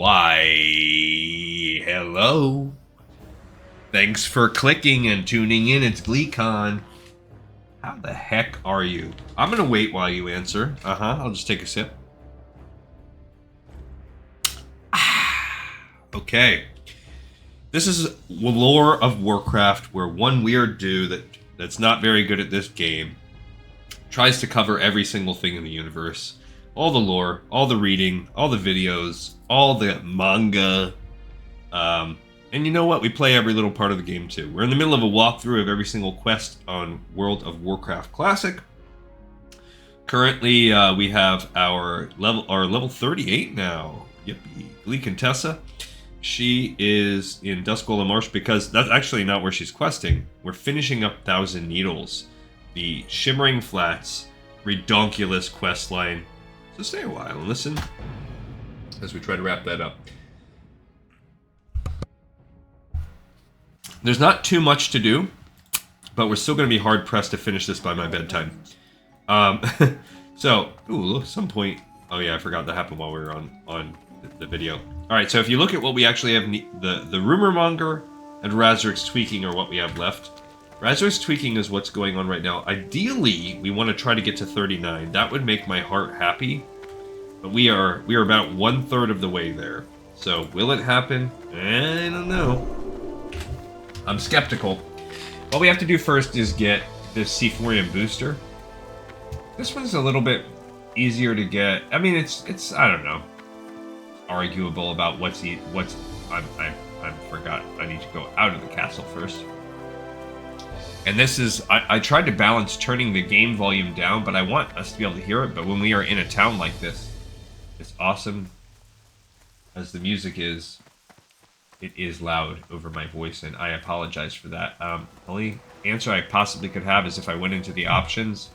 Why, hello. Thanks for clicking and tuning in. It's GleeCon. How the heck are you? I'm going to wait while you answer. I'll just take a sip. Okay. This is lore of Warcraft, where one weird dude that's not very good at this game tries to cover every single thing in the universe. All the lore, all the reading, all the videos, all the manga. And you know what? We play every little part of the game too. We're in the middle of a walkthrough of every single quest on World of Warcraft Classic. Currently, we have our level 38 now. Yippee. Glee Contessa. She is in Duskwall Marsh because that's actually not where she's questing. We're finishing up Thousand Needles, the Shimmering Flats, redonkulous quest line. So stay a while and listen as we try to wrap that up. There's not too much to do, but we're still going to be hard pressed to finish this by my bedtime. So, at some point, oh yeah, I forgot that happened while we were on the video. All right, so if you look at what we actually have, the Rumormonger and Razzeric's tweaking are what we have left. Razzeric's tweaking is what's going on right now. Ideally, we want to try to get to 39. That would make my heart happy. But we are about 1/3 of the way there. So will it happen? I don't know. I'm skeptical. What we have to do first is get this C4 booster. This one's a little bit easier to get. I mean, it's I don't know, arguable about I forgot. I need to go out of the castle first. And this is, I tried to balance turning the game volume down, but I want us to be able to hear it. But when we are in a town like this, as awesome as the music is, it is loud over my voice, and I apologize for that. Only answer I possibly could have is if I went into the options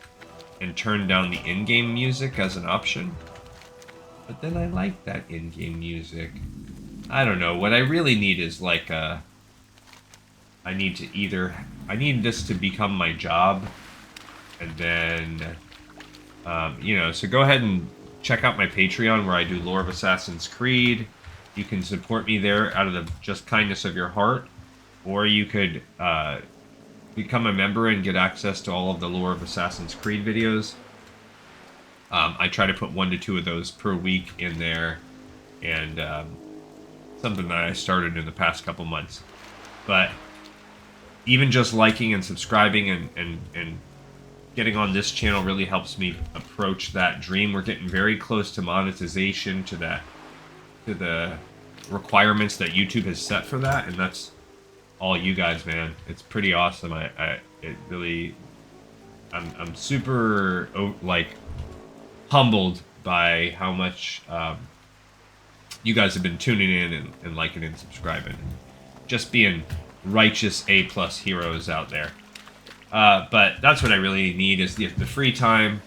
and turned down the in-game music as an option. But then I like that in-game music. I don't know. What I really need is like a... I need this to become my job. And then, so go ahead and check out my Patreon where I do lore of Assassin's Creed. You can support me there out of the just kindness of your heart. Or you could become a member and get access to all of the lore of Assassin's Creed videos. I try to put 1 to 2 of those per week in there. And something that I started in the past couple months. But even just liking and subscribing and getting on this channel really helps me approach that dream. We're getting very close to monetization, to the requirements that YouTube has set for that, and that's all you guys, man. It's pretty awesome. I'm super humbled by how much you guys have been tuning in and liking and subscribing, just being righteous A+ heroes out there. But that's what I really need, is the free time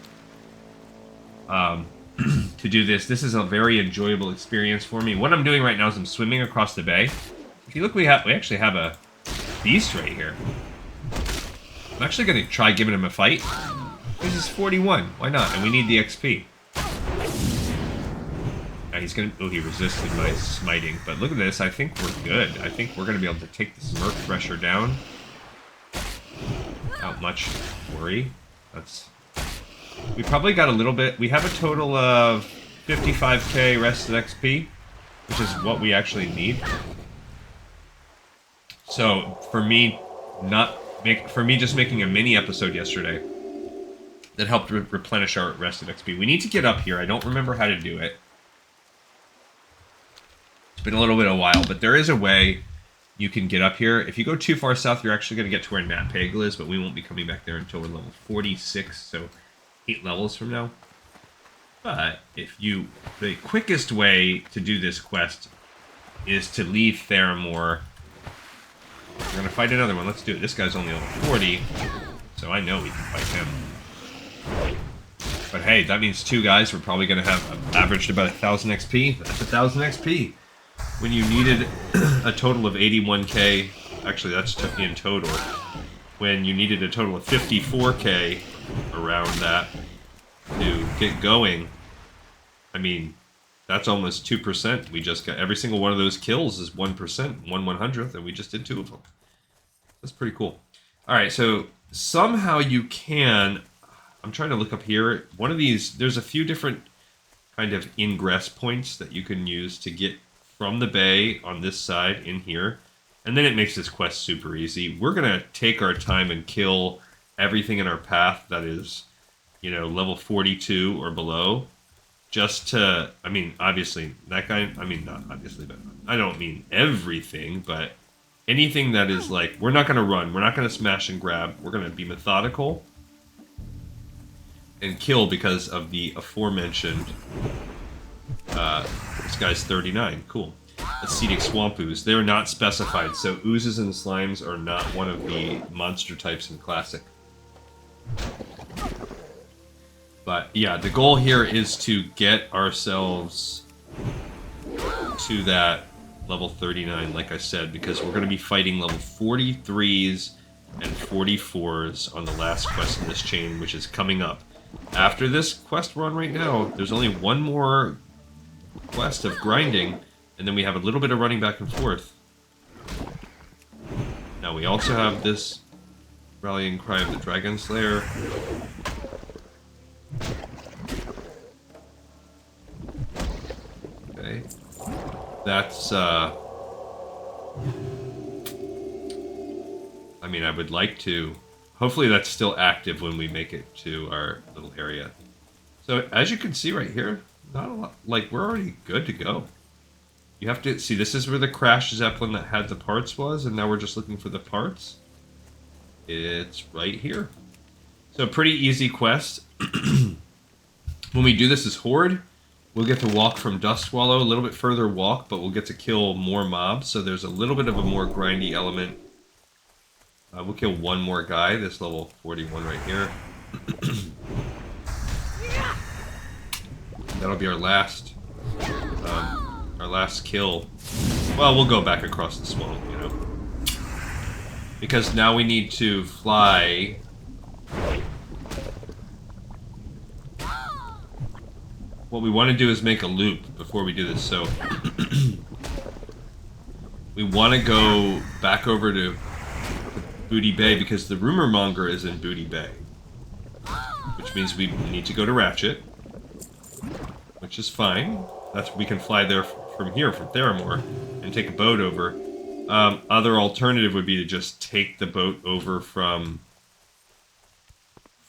to do this. This is a very enjoyable experience for me. What I'm doing right now is I'm swimming across the bay. If you look, we actually have a beast right here. I'm actually going to try giving him a fight. This is 41. Why not? And we need the XP. He's gonna... Oh, he resisted my smiting. But look at this. I think we're good. I think we're going to be able to take the Smirk Thresher down without much worry. We probably got a little bit... We have a total of 55k rested XP, which is what we actually need. So, for me just making a mini episode yesterday that helped replenish our rested XP. We need to get up here. I don't remember how to do it. It's been a little bit of a while, but there is a way you can get up here. If you go too far south, you're actually going to get to where Nat Pagle is, but we won't be coming back there until we're level 46, so 8 levels from now. But the quickest way to do this quest is to leave Theramore. We're going to fight another one. Let's do it. This guy's only level 40, so I know we can fight him. But hey, that means 2 guys. We're probably going to have averaged about 1,000 XP. That's 1,000 XP. When you needed a total of 81k, actually that's in total. When you needed a total of 54k around that to get going, I mean, that's almost 2%. We just got every single one of those kills is 1%, 1/100th, and we just did 2 of them. That's pretty cool. All right, so somehow you can. I'm trying to look up here. One of these, there's a few different kind of ingress points that you can use to get from the bay on this side in here. And then it makes this quest super easy. We're going to take our time and kill everything in our path that is, you know, level 42 or below. Just to, I mean, obviously, that guy, I mean, not obviously, but I don't mean everything, but anything that is like, we're not going to run. We're not going to smash and grab. We're going to be methodical and kill because of the aforementioned, this guy's 39. Cool. Acetic swamp ooze. They're not specified, so oozes and slimes are not one of the monster types in Classic. But yeah, the goal here is to get ourselves to that level 39, like I said, because we're going to be fighting level 43s and 44s on the last quest in this chain, which is coming up. After this quest we're on right now, there's only one more quest of grinding, and then we have a little bit of running back and forth. Now we also have this rallying cry of the Dragon Slayer. Okay. That's, I mean, I would like to... Hopefully that's still active when we make it to our little area. So, as you can see right here, not a lot... Like, we're already good to go. You have to... See, this is where the Crash Zeppelin that had the parts was, and now we're just looking for the parts. It's right here. So, pretty easy quest. When we do this as Horde, we'll get to walk from Dust Swallow, a little bit further walk, but we'll get to kill more mobs, so there's a little bit of a more grindy element. We'll kill one more guy, this level 41 right here. That'll be our last kill. Well, we'll go back across the swamp, you know. Because now we need to fly... What we want to do is make a loop before we do this, so... we want to go back over to Booty Bay, because the Rumormonger is in Booty Bay. Which means we need to go to Ratchet. Which is fine. That's we can fly there from here, from Theramore, and take a boat over. Other alternative would be to just take the boat over from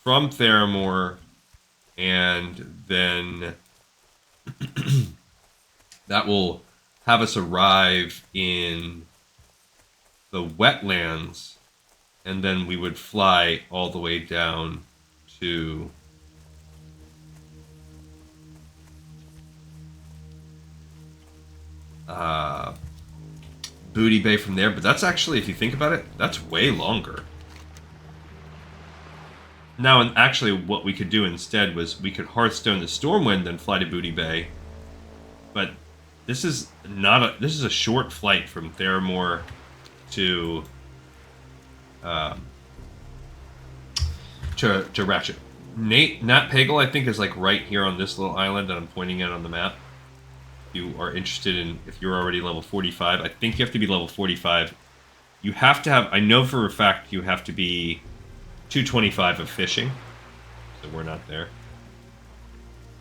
Theramore, and then that will have us arrive in the wetlands, and then we would fly all the way down to Booty Bay from there. But that's actually, if you think about it, that's way longer. Now, and actually what we could do instead was we could Hearthstone the Stormwind, then fly to Booty Bay. But this is not a, this is a short flight from Theramore to Ratchet. Nat Pagel, I think, is like right here on this little island that I'm pointing at on the map. If you are interested in, if you're already level 45, I think you have to be level 45. You have to have, I know for a fact you have to be 225 of fishing, so we're not there.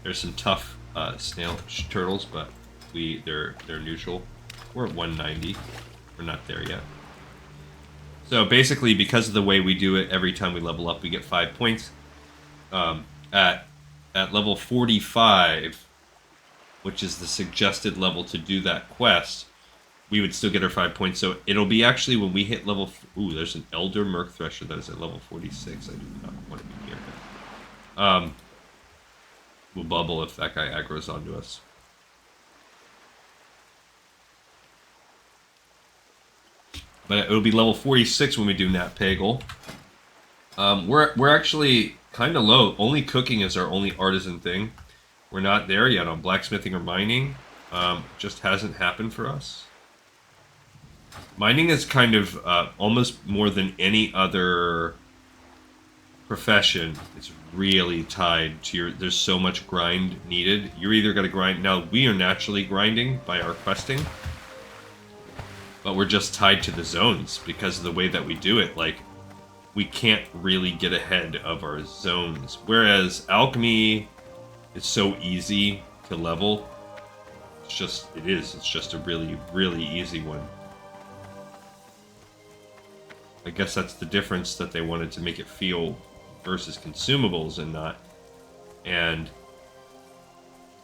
There's some tough snail turtles, but they're neutral. We're at 190. We're not there yet. So basically, because of the way we do it, every time we level up, we get 5 points. At level 45, which is the suggested level to do that quest, we would still get our 5 points. So it'll be actually when we hit level... Ooh, there's an Elder Merc Thresher that is at level 46. I do not want to be here. We'll bubble if that guy aggro's onto us. But it'll be level 46 when we do Nat Pagel. We're actually kind of low. Only cooking is our only artisan thing. We're not there yet on blacksmithing or mining. Just hasn't happened for us. Mining is kind of almost more than any other profession is really tied to your... There's so much grind needed. You're either going to grind... Now, we are naturally grinding by our questing, but we're just tied to the zones because of the way that we do it. Like, we can't really get ahead of our zones. Whereas alchemy is so easy to level. It's just a really, really easy one. I guess that's the difference that they wanted to make it feel versus consumables and not. And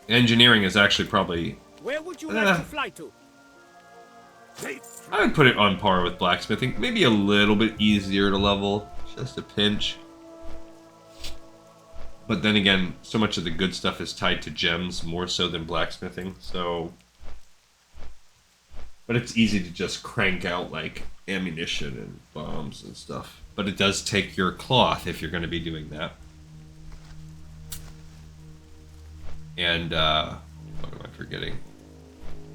engineering is actually probably... Where would you like to fly to? I would put it on par with blacksmithing. Maybe a little bit easier to level. Just a pinch. But then again, so much of the good stuff is tied to gems more so than blacksmithing. So... But it's easy to just crank out, like, ammunition and bombs and stuff. But it does take your cloth if you're going to be doing that. And, what am I forgetting?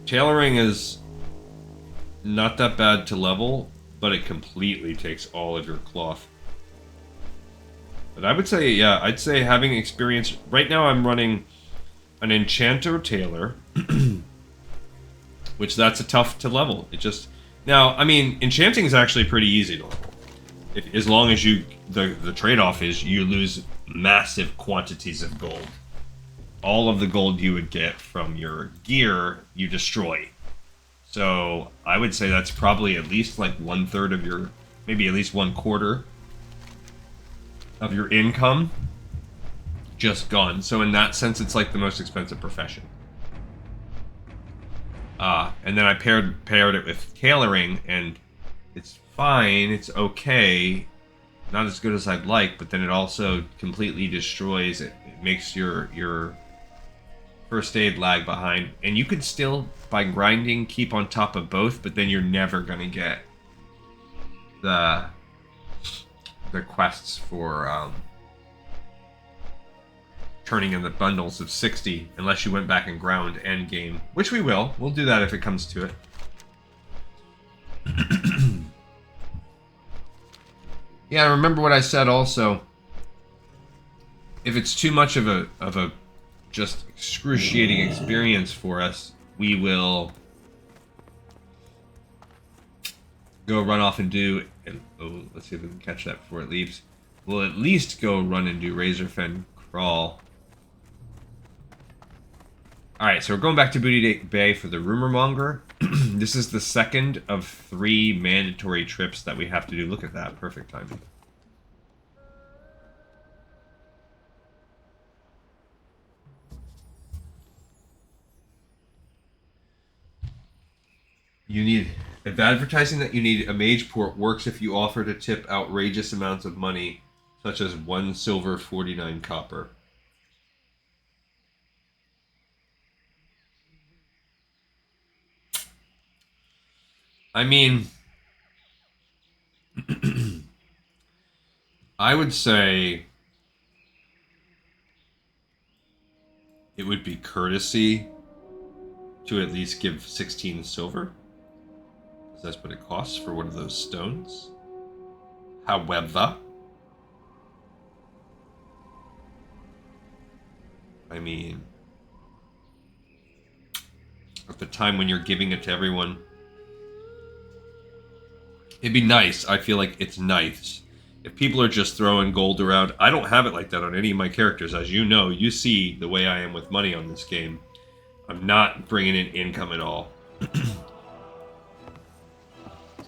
Tailoring is not that bad to level, but it completely takes all of your cloth. But I would say, yeah, I'd say having experience... Right now I'm running an Enchanter Tailor, which that's a tough to level. It just... Now, I mean, enchanting is actually pretty easy to level. As long as you... The trade-off is you lose massive quantities of gold. All of the gold you would get from your gear, you destroy. So, I would say that's probably at least like 1/3 of your... Maybe at least 1/4 of your income just gone. So in that sense, it's like the most expensive profession. And then I paired it with tailoring, and it's fine, it's okay. Not as good as I'd like, but then it also completely destroys it. It makes your first aid lag behind. And you could still, by grinding, keep on top of both, but then you're never going to get the quests for turning in the bundles of 60 unless you went back and ground end game, which we will. We'll do that if it comes to it. Yeah, remember what I said also. If it's too much of a just excruciating experience for us, we will go run off and do... Oh, let's see if we can catch that before it leaves. We'll at least go run and do Razorfen Crawl. Alright, so we're going back to Booty Bay for the Rumormonger. This is the second of 3 mandatory trips that we have to do. Look at that. Perfect timing. You need... If advertising that you need a mage port works if you offer to tip outrageous amounts of money, such as 1 silver, 49 copper. I mean, I would say it would be courtesy to at least give 16 silver. That's what it costs for one of those stones. However, I mean, at the time when you're giving it to everyone, it'd be nice. I feel like it's nice. If people are just throwing gold around, I don't have it like that on any of my characters. As you know, you see the way I am with money on this game. I'm not bringing in income at all.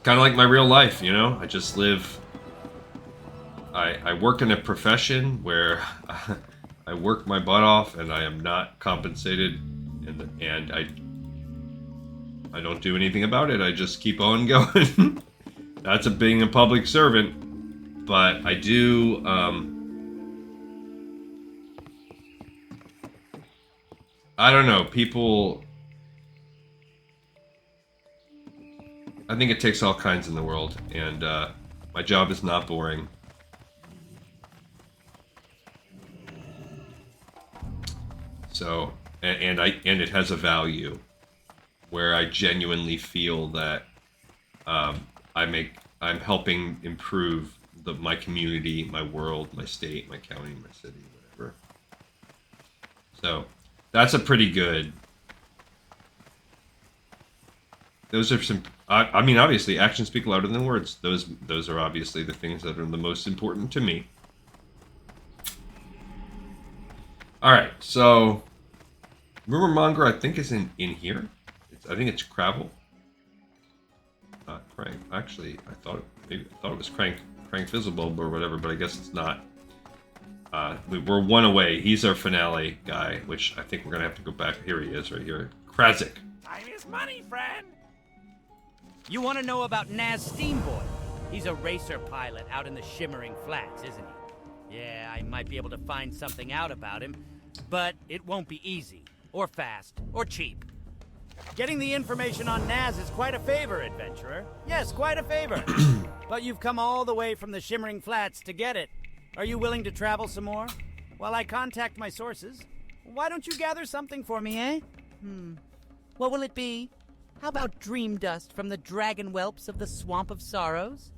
Kind of like my real life, you know? I just live... I work in a profession where I work my butt off and I am not compensated, and I don't do anything about it. I just keep on going. That's being a public servant. But I do... I don't know, people... I think it takes all kinds in the world, and my job is not boring. So, and it has a value where I genuinely feel that I'm helping improve my community, my world, my state, my county, my city, whatever. So that's a pretty good. Those are some. I mean, obviously, actions speak louder than words. Those are obviously the things that are the most important to me. All right, so Rumormonger, I think, is in here. I think it's Kravel. Not Crank. Actually, I thought it was Crank Fizzlebulb or whatever, but I guess it's not. We're one away. He's our finale guy, which I think we're gonna have to go back. Here he is, right here. Razzeric. Time is money, friend. You want to know about Naz Steamboy? He's a racer pilot out in the Shimmering Flats, isn't he? Yeah, I might be able to find something out about him, but it won't be easy, or fast, or cheap. Getting the information on Naz is quite a favor, adventurer. Yes, quite a favor. But you've come all the way from the Shimmering Flats to get it. Are you willing to travel some more? While I contact my sources, why don't you gather something for me, eh? What will it be? How about dream dust from the dragon whelps of the Swamp of Sorrows?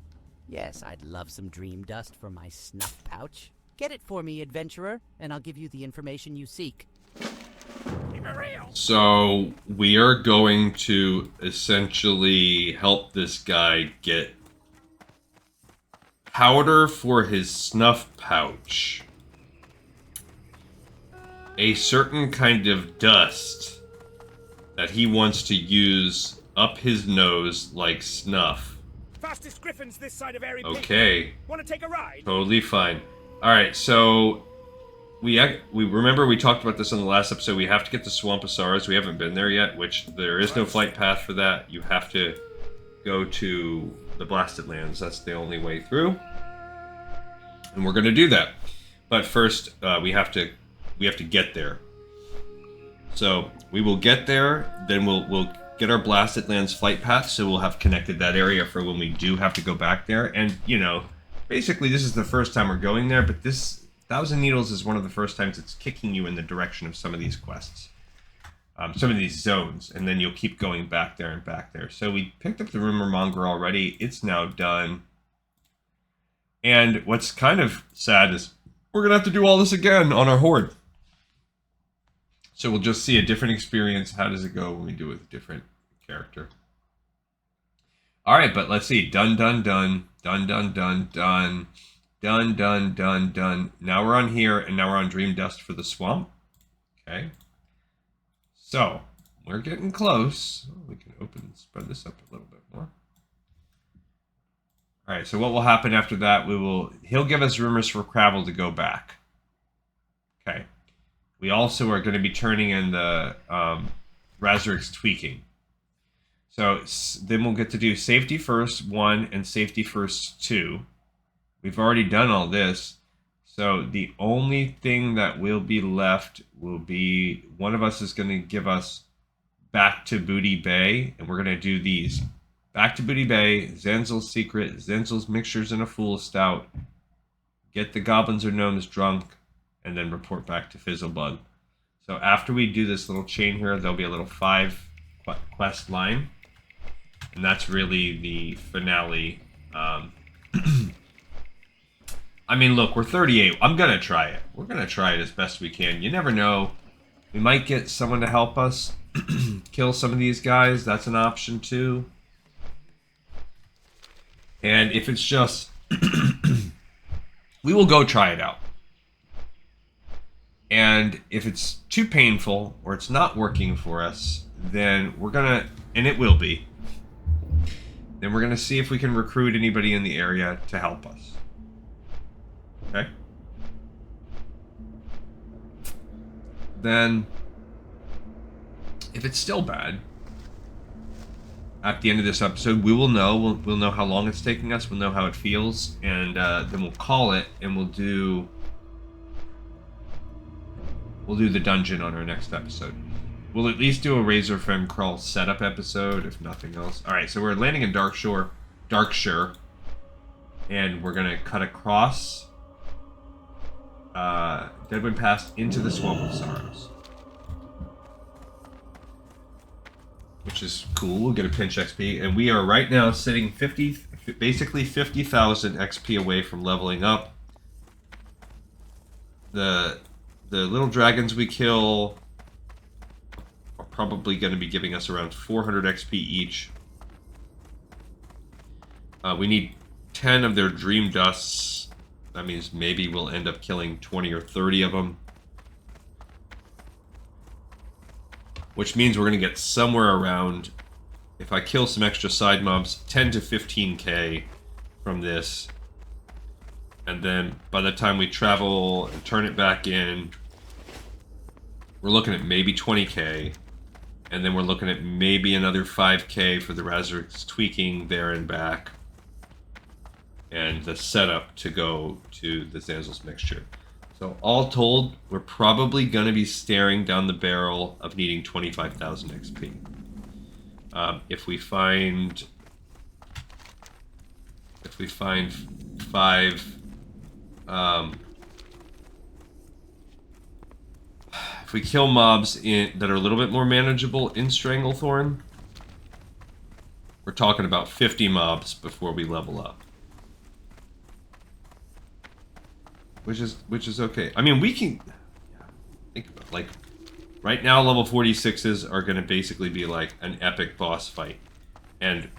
Yes, I'd love some dream dust for my snuff pouch. Get it for me, adventurer, and I'll give you the information you seek. So we are going to essentially help this guy get powder for his snuff pouch. A certain kind of dust that he wants to use up his nose like snuff. Fastest griffins this side of Airy Peak. Okay. Want to take a ride? Totally fine. Alright, so we remember we talked about this in the last episode. We have to get to Swamp of Sorrows. We haven't been there yet, which there is no flight path for that. You have to go to the Blasted Lands. That's the only way through. And we're going to do that. But first, we have to get there. So we will get there, then we'll get our Blasted Lands flight path, so we'll have connected that area for when we do have to go back there. And, you know, basically this is the first time we're going there, but this Thousand Needles is one of the first times it's kicking you in the direction of some of these quests. Some of these zones, and then you'll keep going back there and back there. So we picked up the Rumormonger already. It's now done. And what's kind of sad is we're going to have to do all this again on our Horde. So we'll just see a different experience. How does it go when we do it with a different character? All right, but let's see. Done, done, done. Done, done, done, done. Done, done, done, done. Now we're on here, and now we're on Dream Dust for the Swamp. Okay. So, we're getting close. Oh, we can spread this up a little bit more. All right, so what will happen after that? He'll give us rumors for Kravel to go back. Okay. We also are going to be turning in the Razzeric's tweaking. So then we'll get to do Safety First 1 and Safety First 2. We've already done all this. So the only thing that will be left will be one of us is going to give us Back to Booty Bay, and we're going to do these. Back to Booty Bay, Zenzel's Secret, Zenzel's Mixtures in a Fool Stout, get the goblins or gnomes drunk, and then report back to Fizzlebug. So after we do this little chain here, there'll be a little 5 quest line, and that's really the finale. I mean, look, we're 38. I'm going to try it. We're going to try it as best we can. You never know. We might get someone to help us kill some of these guys. That's an option, too. And if it's just... we will go try it out. And if it's too painful or it's not working for us, then we're going to... And it will be. Then we're going to see if we can recruit anybody in the area to help us. Okay. Then, if it's still bad, at the end of this episode, we will know. We'll know how long it's taking us. We'll know how it feels, and then we'll call it, and we'll do the dungeon on our next episode. We'll at least do a Razor Fem Crawl setup episode, if nothing else. All right, so we're landing in Darkshire, and we're gonna cut across Deadwind Pass into the Swamp of Sorrows, which is cool. We'll get a pinch XP, and we are right now sitting 50 basically 50,000 XP away from leveling up. The little dragons we kill are probably going to be giving us around 400 XP each. We need 10 of their dream dusts. That means maybe we'll end up killing 20 or 30 of them. Which means we're going to get somewhere around, if I kill some extra side mobs, 10 to 15k from this. And then by the time we travel and turn it back in, we're looking at maybe 20k. And then we're looking at maybe another 5k for the Razzeric's tweaking there and back. And the setup to go to the Zanzel's mixture. So all told, we're probably going to be staring down the barrel of needing 25,000 XP. If we find 5... if we kill mobs that are a little bit more manageable in Stranglethorn, we're talking about 50 mobs before we level up. Which is okay. I mean, we can think about, like, right now level 46s are going to basically be like an epic boss fight. And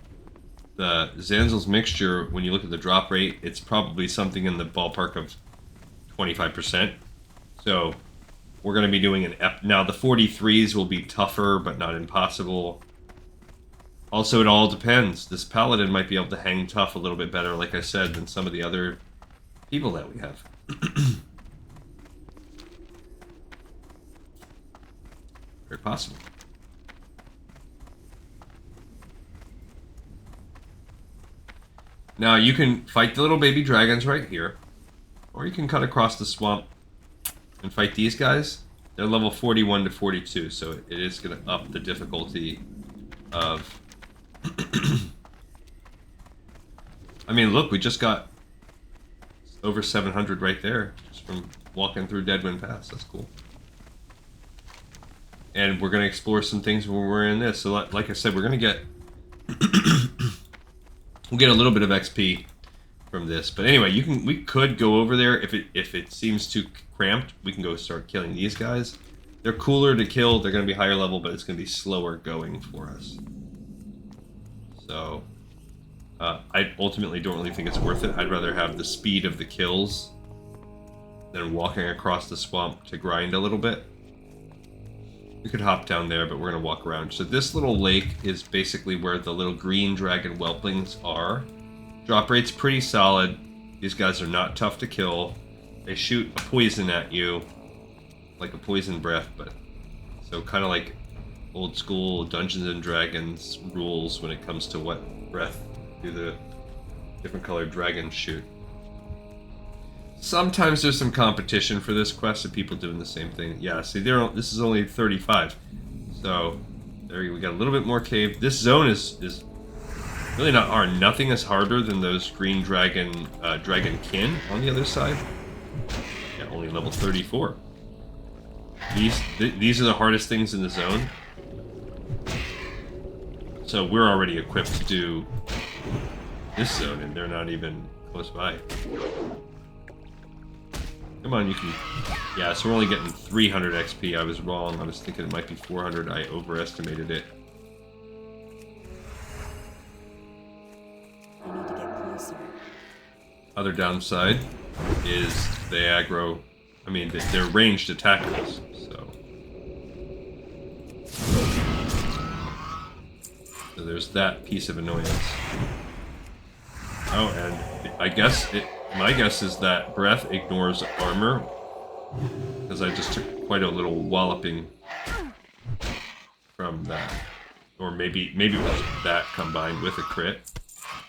the Zanzel's mixture, when you look at the drop rate, it's probably something in the ballpark of 25%. So we're going to be doing now the 43s will be tougher, but not impossible. Also, it all depends. This paladin might be able to hang tough a little bit better, like I said, than some of the other people that we have. Very possible. Now you can fight the little baby dragons right here, or you can cut across the swamp and fight these guys. They're level 41 to 42, so it is going to up the difficulty of... I mean, look, we just got over 700 right there, just from walking through Deadwind Pass. That's cool. And we're going to explore some things when we're in this. So like I said, we're going to get... we'll get a little bit of XP from this. But anyway, we could go over there. If it seems too cramped, we can go start killing these guys. They're cooler to kill. They're going to be higher level, but it's going to be slower going for us. So... I ultimately don't really think it's worth it. I'd rather have the speed of the kills than walking across the swamp to grind a little bit. We could hop down there, but we're going to walk around. So this little lake is basically where the little green dragon whelplings are. Drop rate's pretty solid. These guys are not tough to kill. They shoot a poison at you, like a poison breath, but so kind of like old school Dungeons and Dragons rules when it comes to what breath do the different colored dragons shoot. Sometimes there's some competition for this quest of people doing the same thing. Yeah, see, this is only 35. So, there we got a little bit more cave. This zone is really not hard. Nothing is harder than those green dragon on the other side. Yeah, only level 34. These are the hardest things in the zone. So we're already equipped to do this zone, and they're not even close by. Come on, you can... Yeah, so we're only getting 300 XP. I was wrong. I was thinking it might be 400. I overestimated it. I need to get closer. Other downside is they aggro... I mean, they're ranged attackers, so... So there's that piece of annoyance. Oh, and I guess my guess is that breath ignores armor, because I just took quite a little walloping from that. Or maybe it was that combined with a crit.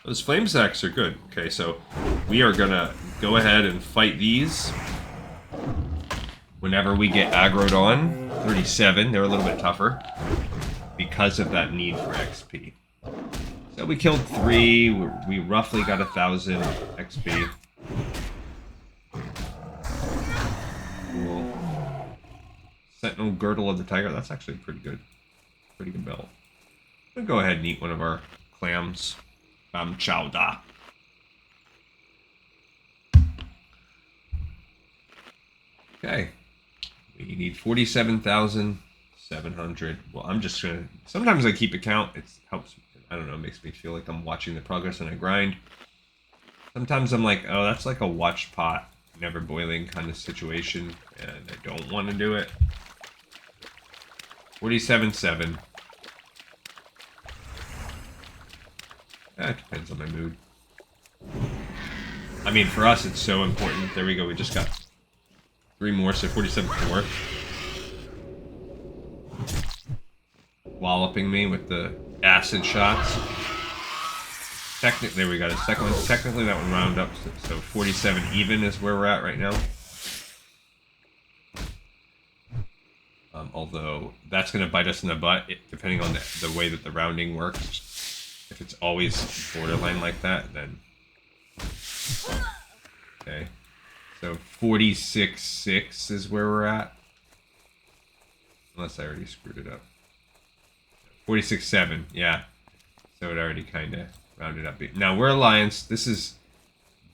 Those flame sacks are good. Okay, so we are gonna go ahead and fight these whenever we get aggroed on. 37, they're a little bit tougher because of that need for XP. So we killed 3, we roughly got 1,000 XP. Cool. Sentinel Girdle of the Tiger, that's actually pretty good. Pretty good belt. We'll go ahead and eat one of our clams. chowder. Okay. We need 47,700. Well, I'm just gonna. Sometimes I keep a count. It helps. I don't know. It makes me feel like I'm watching the progress on a grind. Sometimes I'm like, oh, that's like a watch pot, never boiling kind of situation, and I don't want to do it. 47.7. That depends on my mood. I mean, for us, it's so important. There we go. We just got 3 more, so 47.4. Walloping me with the acid shots. There we got a second one. Technically, that would round up, so 47 even is where we're at right now. Although, that's going to bite us in the butt, depending on the way that the rounding works. If it's always borderline like that, then... Okay. So 46.6 is where we're at. Unless I already screwed it up. 46.7, yeah. So it already kind of rounded up. Now we're Alliance. This is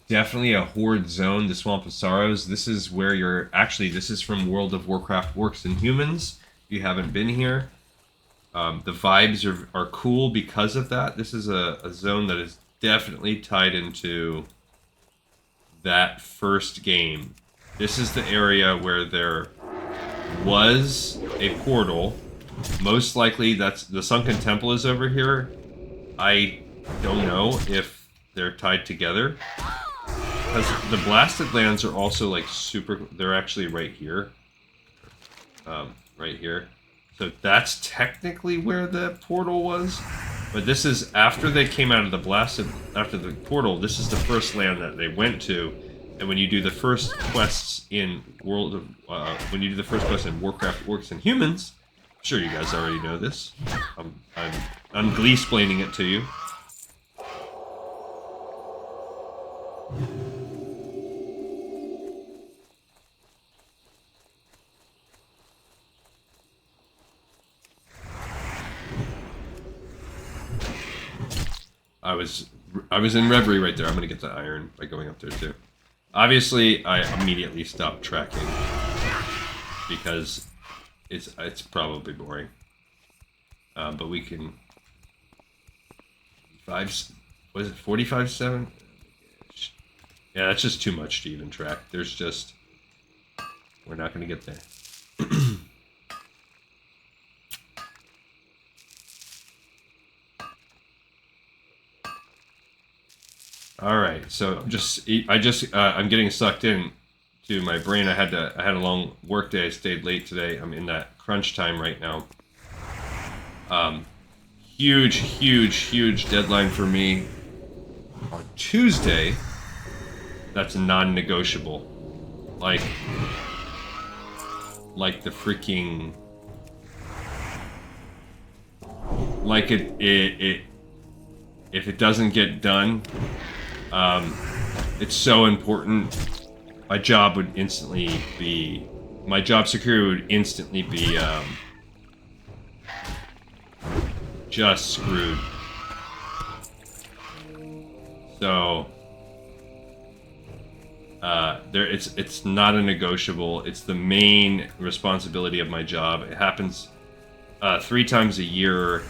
definitely a horde zone, the Swamp of Sorrows. This is where you're... Actually, this is from World of Warcraft Orcs and Humans. If you haven't been here. The vibes are cool because of that. This is a zone that is definitely tied into that first game. This is the area where there was a portal. Most likely that's the Sunken Temple is over here. I don't know if they're tied together. Because the Blasted Lands are also like super... They're actually right here. Right here. So that's technically where the portal was. But this is after they came out of the Blasted... After the portal, this is the first land that they went to. And when you do the first quests in World of... when you do the first quest in Warcraft Orcs and Humans... I'm sure you guys already know this. I'm glee-splaining it to you. I was in reverie right there. I'm gonna get the iron by going up there too. Obviously, I immediately stopped tracking because it's probably boring. But we can 45.7? Yeah, that's just too much to even track. There's just... We're not going to get there. All right, so I'm getting sucked in to my brain. I had a long work day. I stayed late today. I'm in that crunch time right now. Huge deadline for me on Tuesday. That's non-negotiable. Like the freaking... Like it if it doesn't get done, it's so important. My job would instantly be... My job security would instantly be, just screwed. So... it's not a negotiable. It's the main responsibility of my job. It happens 3 times a year.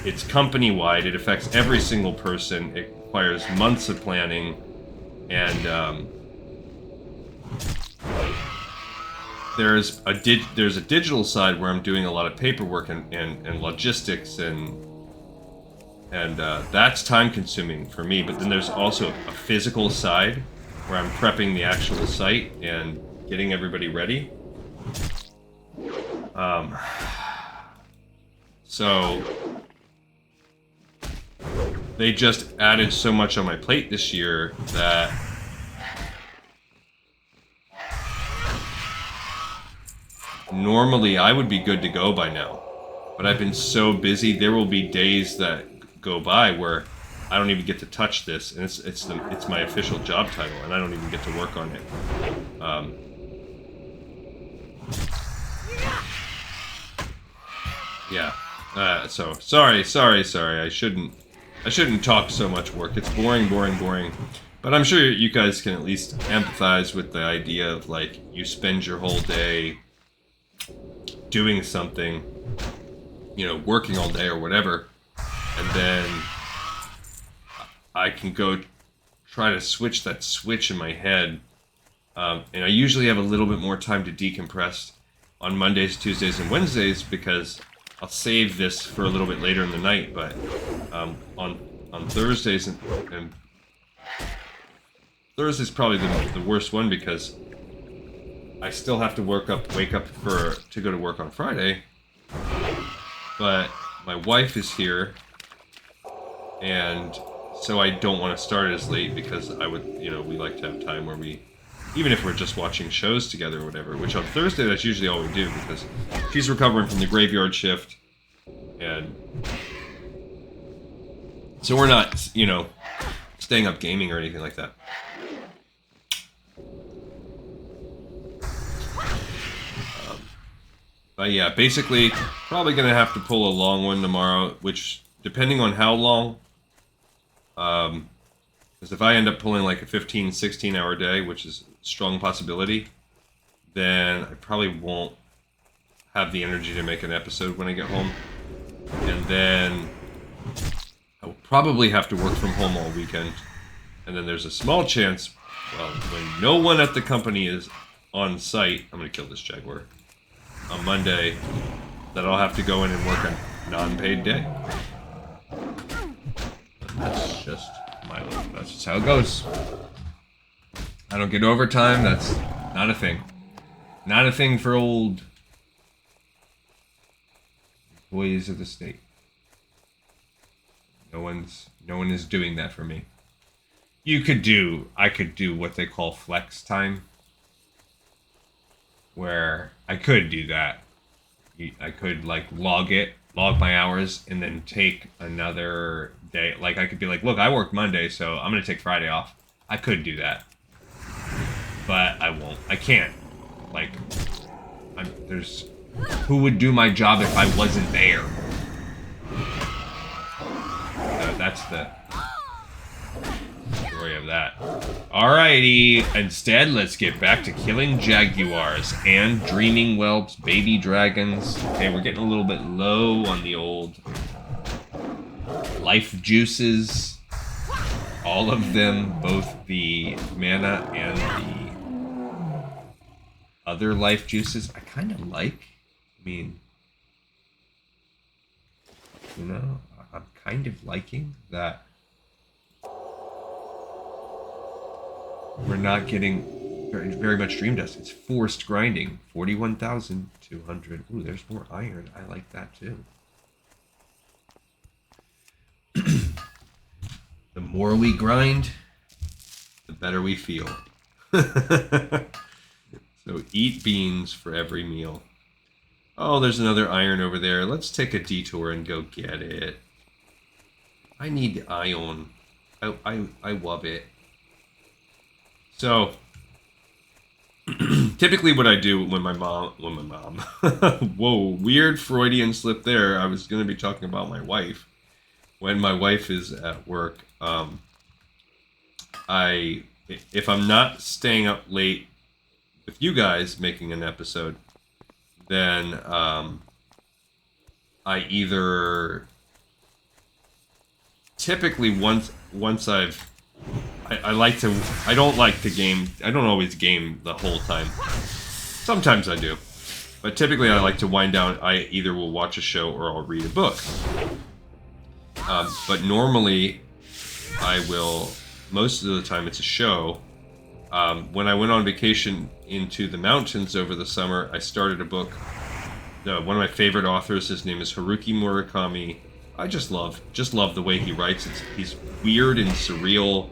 It's company-wide. It affects every single person. It requires months of planning, and there's a digital side where I'm doing a lot of paperwork and logistics and that's time-consuming for me. But then there's also a physical side where I'm prepping the actual site and getting everybody ready. So they just added so much on my plate this year that normally I would be good to go by now. But I've been so busy, there will be days that go by where I don't even get to touch this, and it's my official job title, and I don't even get to work on it. Yeah. So sorry. I shouldn't I shouldn't talk so much work. It's boring, boring, boring. But I'm sure you guys can at least empathize with the idea of, like, you spend your whole day doing something, you know, working all day or whatever, and then I can go try to switch that switch in my head. And I usually have a little bit more time to decompress on Mondays, Tuesdays, and Wednesdays because I'll save this for a little bit later in the night. But on Thursdays and Thursday's probably the worst one because I still have to wake up to go to work on Friday. But my wife is here, and so I don't want to start as late because I would, you know, we like to have time where we, even if we're just watching shows together or whatever, which on Thursday that's usually all we do because she's recovering from the graveyard shift, and so we're not, you know, staying up gaming or anything like that. But yeah, basically, probably going to have to pull a long one tomorrow, which, depending on how long, because if I end up pulling like a 15, 16-hour day, which is a strong possibility, then I probably won't have the energy to make an episode when I get home. And then I will probably have to work from home all weekend. And then there's a small chance, well, when no one at the company is on site, I'm going to kill this jaguar, on Monday, that I'll have to go in and work a non-paid day. That's just that's just how it goes. I don't get overtime, that's not a thing. Not a thing for old employees of the state. No one is doing that for me. I could do what they call flex time, where I could do that. I could like log my hours, and then take another day. Like I could be like, look, I worked Monday, so I'm gonna take Friday off. I could do that, but I won't. I can't. Like, who would do my job if I wasn't there? That's the story of that. Alrighty, instead, let's get back to killing jaguars and dreaming whelps, baby dragons. Okay, we're getting a little bit low on the old life juices. All of them, both the mana and the other life juices, I kind of like. I mean, you know, I'm kind of liking that we're not getting very much dream dust. It's forced grinding. 41,200. Ooh, there's more iron. I like that too. The more we grind, the better we feel. So eat beans for every meal. Oh, there's another iron over there. Let's take a detour and go get it. I need iron. I love it. So, typically what I do when my mom, whoa, weird Freudian slip there. I was going to be talking about my wife. When my wife is at work, if I'm not staying up late with you guys making an episode, then I either typically once I don't like to game. I don't always game the whole time. Sometimes I do, but typically I like to wind down. I either will watch a show or I'll read a book. But normally I will. Most of the time it's a show. When I went on vacation into the mountains over the summer, I started a book. One of my favorite authors, his name is Haruki Murakami. I just love the way he writes. He's weird and surreal.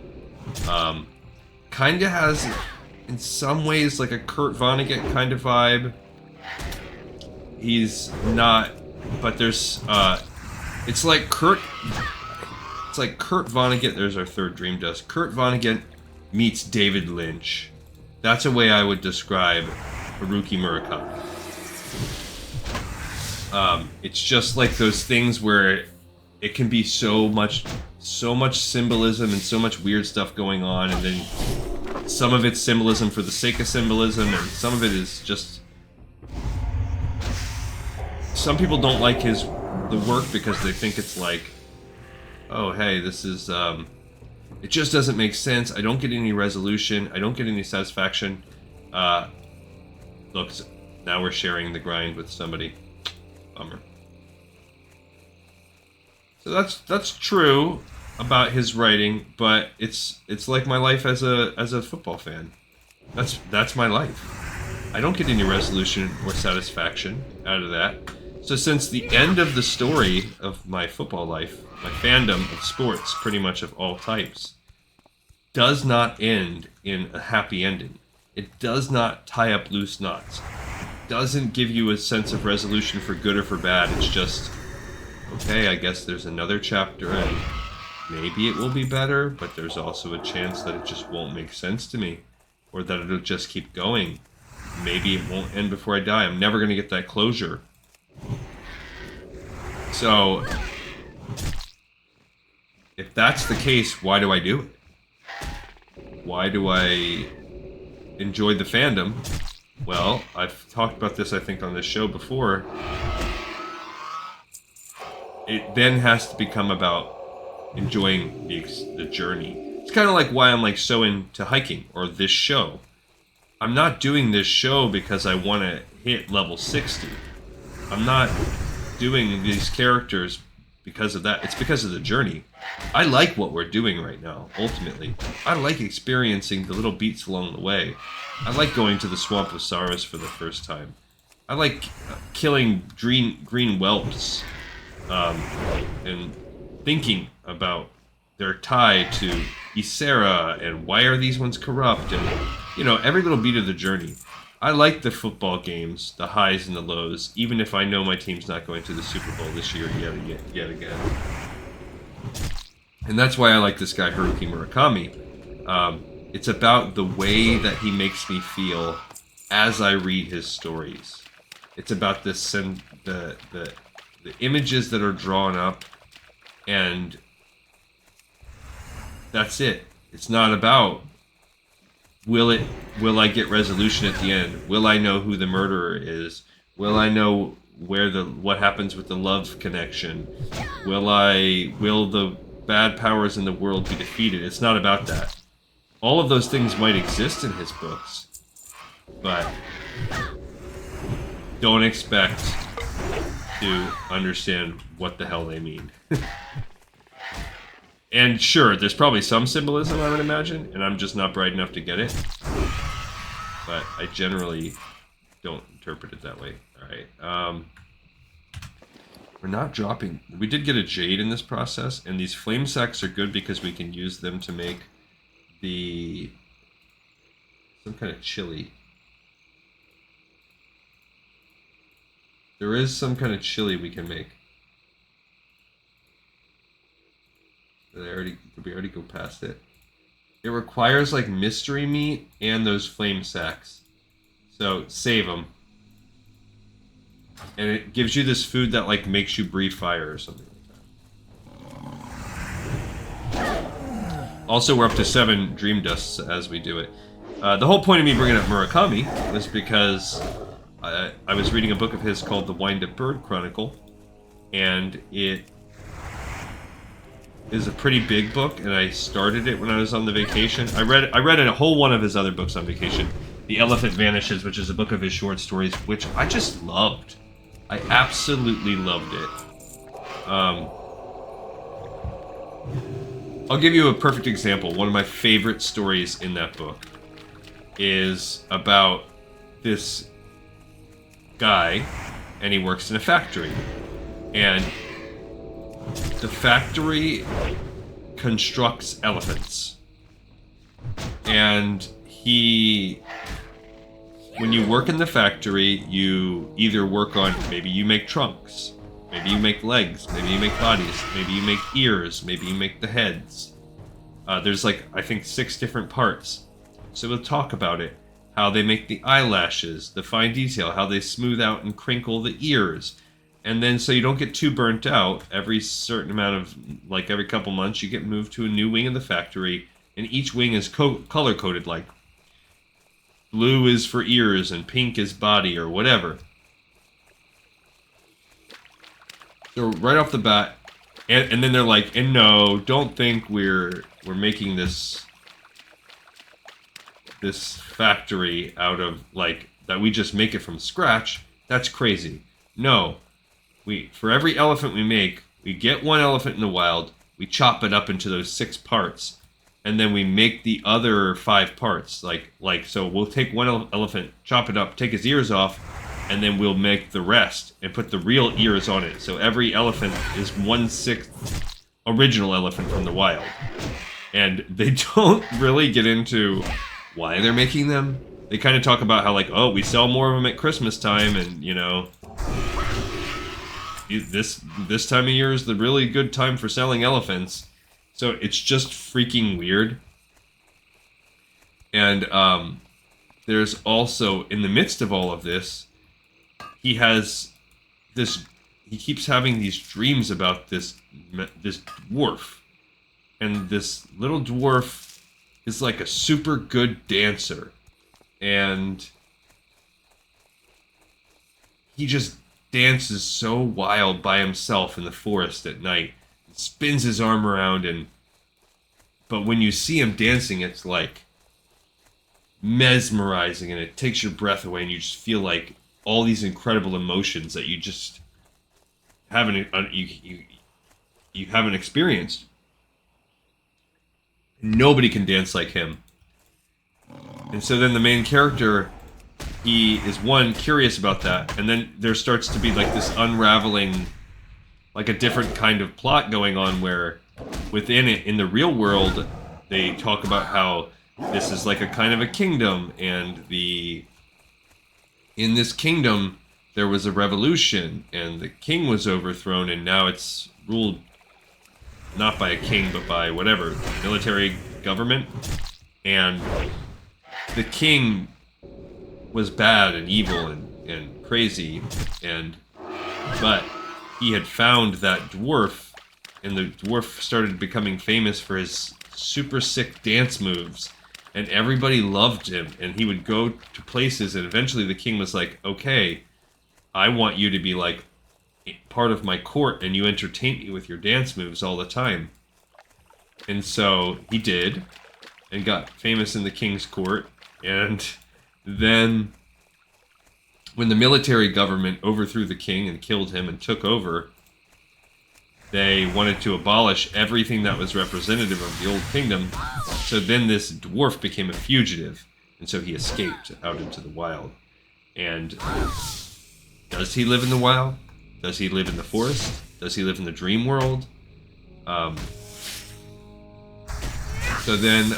Kind of has, in some ways, like a Kurt Vonnegut kind of vibe. He's not, but there's, it's like Kurt Vonnegut. There's our third dream dust. Kurt Vonnegut meets David Lynch. That's a way I would describe Haruki Murakami. It's just like those things where it can be so much so much symbolism and so much weird stuff going on, and then some of it's symbolism for the sake of symbolism, and some of it is just... Some people don't like the work because they think it's like, oh, hey, this is... it just doesn't make sense. I don't get any resolution. I don't get any satisfaction. Look, now we're sharing the grind with somebody. Bummer. So that's true about his writing, but it's like my life as a football fan. That's my life. I don't get any resolution or satisfaction out of that. So since the end of the story of my football life, my fandom of sports, pretty much of all types, does not end in a happy ending. It does not tie up loose knots. It doesn't give you a sense of resolution for good or for bad. It's just, okay, I guess there's another chapter and maybe it will be better, but there's also a chance that it just won't make sense to me, or that it'll just keep going. Maybe it won't end before I die. I'm never going to get that closure. So, if that's the case, why do I do it? Why do I enjoy the fandom? Well, I've talked about this, I think, on this show before. It then has to become about enjoying the journey. It's kind of like why I'm like so into hiking or this show. I'm not doing this show because I want to hit level 60. I'm not doing these characters because of that. It's because of the journey. I like what we're doing right now, ultimately. I like experiencing the little beats along the way. I like going to the Swamp of Sorrows for the first time. I like killing green whelps and thinking about their tie to Ysera and why are these ones corrupt, and, you know, every little beat of the journey. I like the football games, the highs and the lows, even if I know my team's not going to the Super Bowl this year yet again. And that's why I like this guy, Haruki Murakami. It's about the way that he makes me feel as I read his stories. It's about the images that are drawn up, and that's it. It's not about will I get resolution at the end? Will I know who the murderer is? Will I know what happens with the love connection? Will the bad powers in the world be defeated? It's not about that. All of those things might exist in his books, but don't expect to understand what the hell they mean. And sure, there's probably some symbolism, I would imagine, and I'm just not bright enough to get it. But I generally don't interpret it that way. Alright, we're not dropping... We did get a jade in this process, and these flame sacks are good because we can use them to make some kind of chili. There is some kind of chili we can make. Did we already go past it? It requires like mystery meat and those flame sacks. So save them. And it gives you this food that like makes you breathe fire or something like that. Also, we're up to 7 dream dusts as we do it. The whole point of me bringing up Murakami was because I was reading a book of his called The Wind-Up Bird Chronicle, and it is a pretty big book, and I started it when I was on the vacation. I read a whole one of his other books on vacation. The Elephant Vanishes, which is a book of his short stories, which I just loved. I absolutely loved it. I'll give you a perfect example. One of my favorite stories in that book is about this guy, and he works in a factory. And the factory constructs elephants. And when you work in the factory, you either work on, maybe you make trunks, maybe you make legs, maybe you make bodies, maybe you make ears, maybe you make the heads. There's like, I think 6 different parts. So we'll talk about it. How they make the eyelashes, the fine detail, how they smooth out and crinkle the ears. And then so you don't get too burnt out, every certain amount of, like every couple months, you get moved to a new wing of the factory, and each wing is color-coded, like blue is for ears and pink is body or whatever. So right off the bat, and then they're like, and no, don't think we're making this factory out of, like, that we just make it from scratch. That's crazy. No. For every elephant we make, we get one elephant in the wild, we chop it up into those 6 parts, and then we make the other 5 parts. Like so we'll take one elephant, chop it up, take his ears off, and then we'll make the rest and put the real ears on it. So every elephant is 1/6 original elephant from the wild. And they don't really get into why they're making them. They kind of talk about how, like, oh, we sell more of them at Christmas time, and, you know, this time of year is the really good time for selling elephants. So it's just freaking weird. And there's also, in the midst of all of this, he keeps having these dreams about this dwarf. And this little dwarf is like a super good dancer. And he just dances so wild by himself in the forest at night. He spins his arm around, but when you see him dancing, it's like mesmerizing, and it takes your breath away, and you just feel like all these incredible emotions that you just haven't you haven't experienced. Nobody can dance like him. And so then the main character, he is, one, curious about that, and then there starts to be like this unraveling, like a different kind of plot going on, where within it, in the real world, they talk about how this is like a kind of a kingdom, and in this kingdom there was a revolution, and the king was overthrown, and now it's ruled not by a king, but by whatever, military government. And the king was bad and evil and crazy, but he had found that dwarf, and the dwarf started becoming famous for his super sick dance moves, and everybody loved him, and he would go to places, and eventually the king was like, okay, I want you to be like part of my court, and you entertain me with your dance moves all the time. And so he did, and got famous in the king's court. And then when the military government overthrew the king and killed him and took over, they wanted to abolish everything that was representative of the old kingdom. So then this dwarf became a fugitive, and so he escaped out into the wild. And does he live in the wild? Does he live in the forest? Does he live in the dream world? So then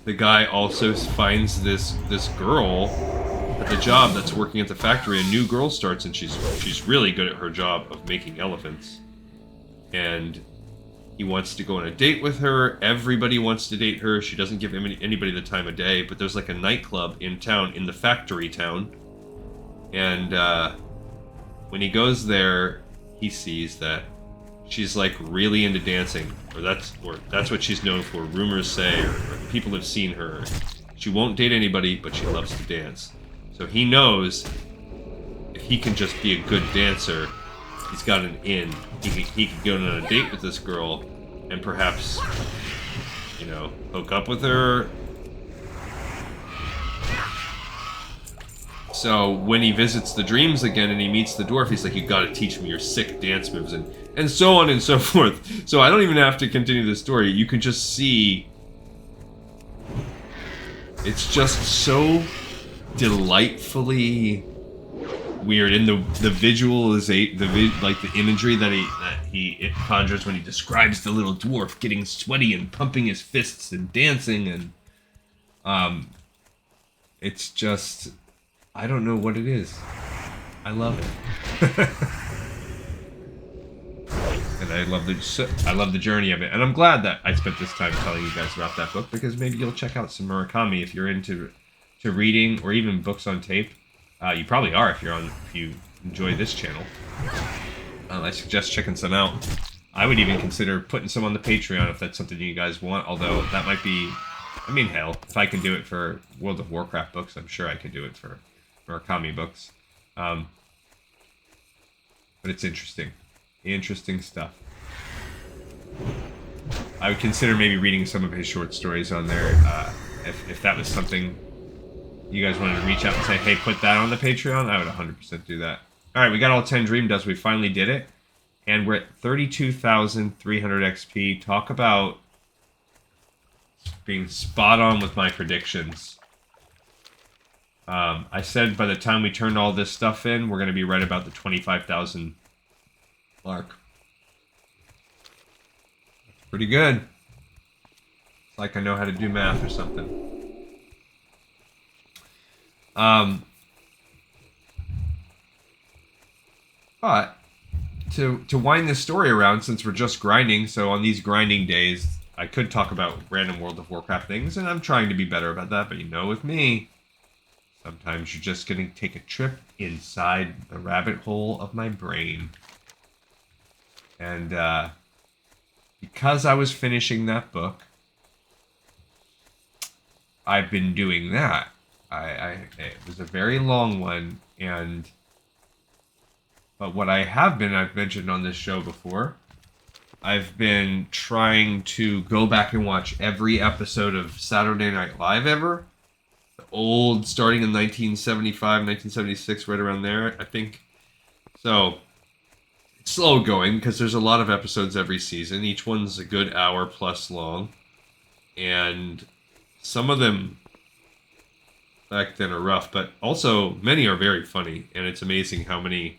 the guy also finds this girl at the job that's working at the factory. A new girl starts, and she's really good at her job of making elephants. And he wants to go on a date with her. Everybody wants to date her. She doesn't give anybody the time of day, but there's like a nightclub in town, in the factory town. And when he goes there, he sees that she's like really into dancing, or that's what she's known for. Rumors say, or people have seen her. She won't date anybody, but she loves to dance. So he knows if he can just be a good dancer, he's got an in. He could go on a date with this girl, and perhaps, you know, hook up with her. So when he visits the dreams again and he meets the dwarf, he's like, you gotta teach me your sick dance moves, and so on and so forth. So I don't even have to continue the story. You can just see, it's just so delightfully weird, and the visualization, the imagery that it conjures when he describes the little dwarf getting sweaty and pumping his fists and dancing, and it's just, I don't know what it is. I love it. And I love the journey of it. And I'm glad that I spent this time telling you guys about that book, because maybe you'll check out some Murakami if you're into reading, or even books on tape. You probably are if you enjoy this channel, I suggest checking some out. I would even consider putting some on the Patreon if that's something you guys want, although that might be... I mean, hell, if I can do it for World of Warcraft books, I'm sure I could do it for Akami books. But it's interesting. Interesting stuff. I would consider maybe reading some of his short stories on there, if that was something you guys wanted to reach out and say, hey, put that on the Patreon, I would 100% do that. Alright, we got all 10 Dream Dust. We finally did it. And we're at 32,300 XP. Talk about being spot on with my predictions. I said by the time we turn all this stuff in, we're going to be right about the 25,000 mark. Pretty good. It's like I know how to do math or something. But to wind this story around, since we're just grinding, so on these grinding days, I could talk about random World of Warcraft things, and I'm trying to be better about that, but you know with me, sometimes you're just going to take a trip inside the rabbit hole of my brain. And, because I was finishing that book, I've been doing that. It was a very long one, but what I've mentioned on this show before, I've been trying to go back and watch every episode of Saturday Night Live ever. The old, starting in 1975, 1976, right around there, I think. So, it's slow going, because there's a lot of episodes every season. Each one's a good hour plus long. And some of them back then are rough, but also many are very funny. And it's amazing how many...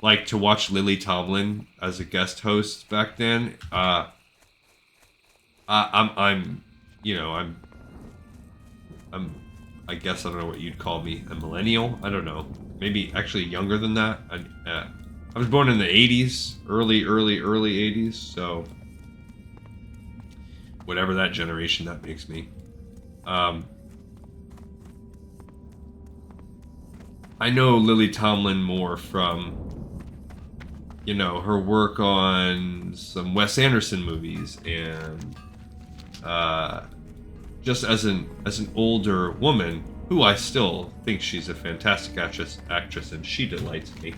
Like, to watch Lily Tomlin as a guest host back then, I guess I don't know what you'd call me, a millennial? I don't know. Maybe actually younger than that. I was born in the 80s, early 80s, so whatever that generation that makes me. I know Lily Tomlin more from, you know, her work on some Wes Anderson movies, and just as an older woman, who I still think she's a fantastic actress, and she delights me.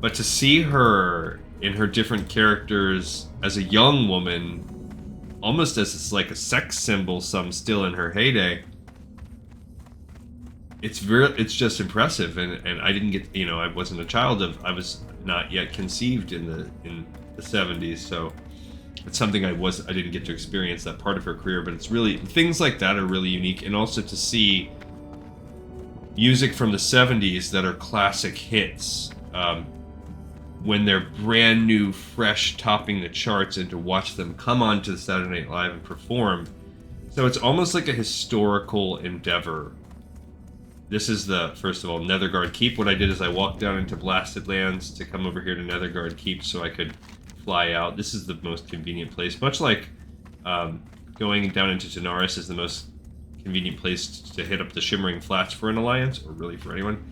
But to see her in her different characters as a young woman, almost as like a sex symbol, some still in her heyday, it's just impressive. And I didn't get, you know, I wasn't a child of, I was not yet conceived in the 70s, so it's something I didn't get to experience that part of her career. But it's really, things like that are really unique. And also to see music from the 70s that are classic hits, when they're brand new, fresh, topping the charts, and to watch them come on to the Saturday Night Live and perform. So it's almost like a historical endeavor. This is the, first of all, Netherguard Keep. What I did is I walked down into Blasted Lands to come over here to Netherguard Keep so I could fly out. This is the most convenient place. Much like going down into Tanaris is the most convenient place to hit up the Shimmering Flats for an Alliance, or really for anyone.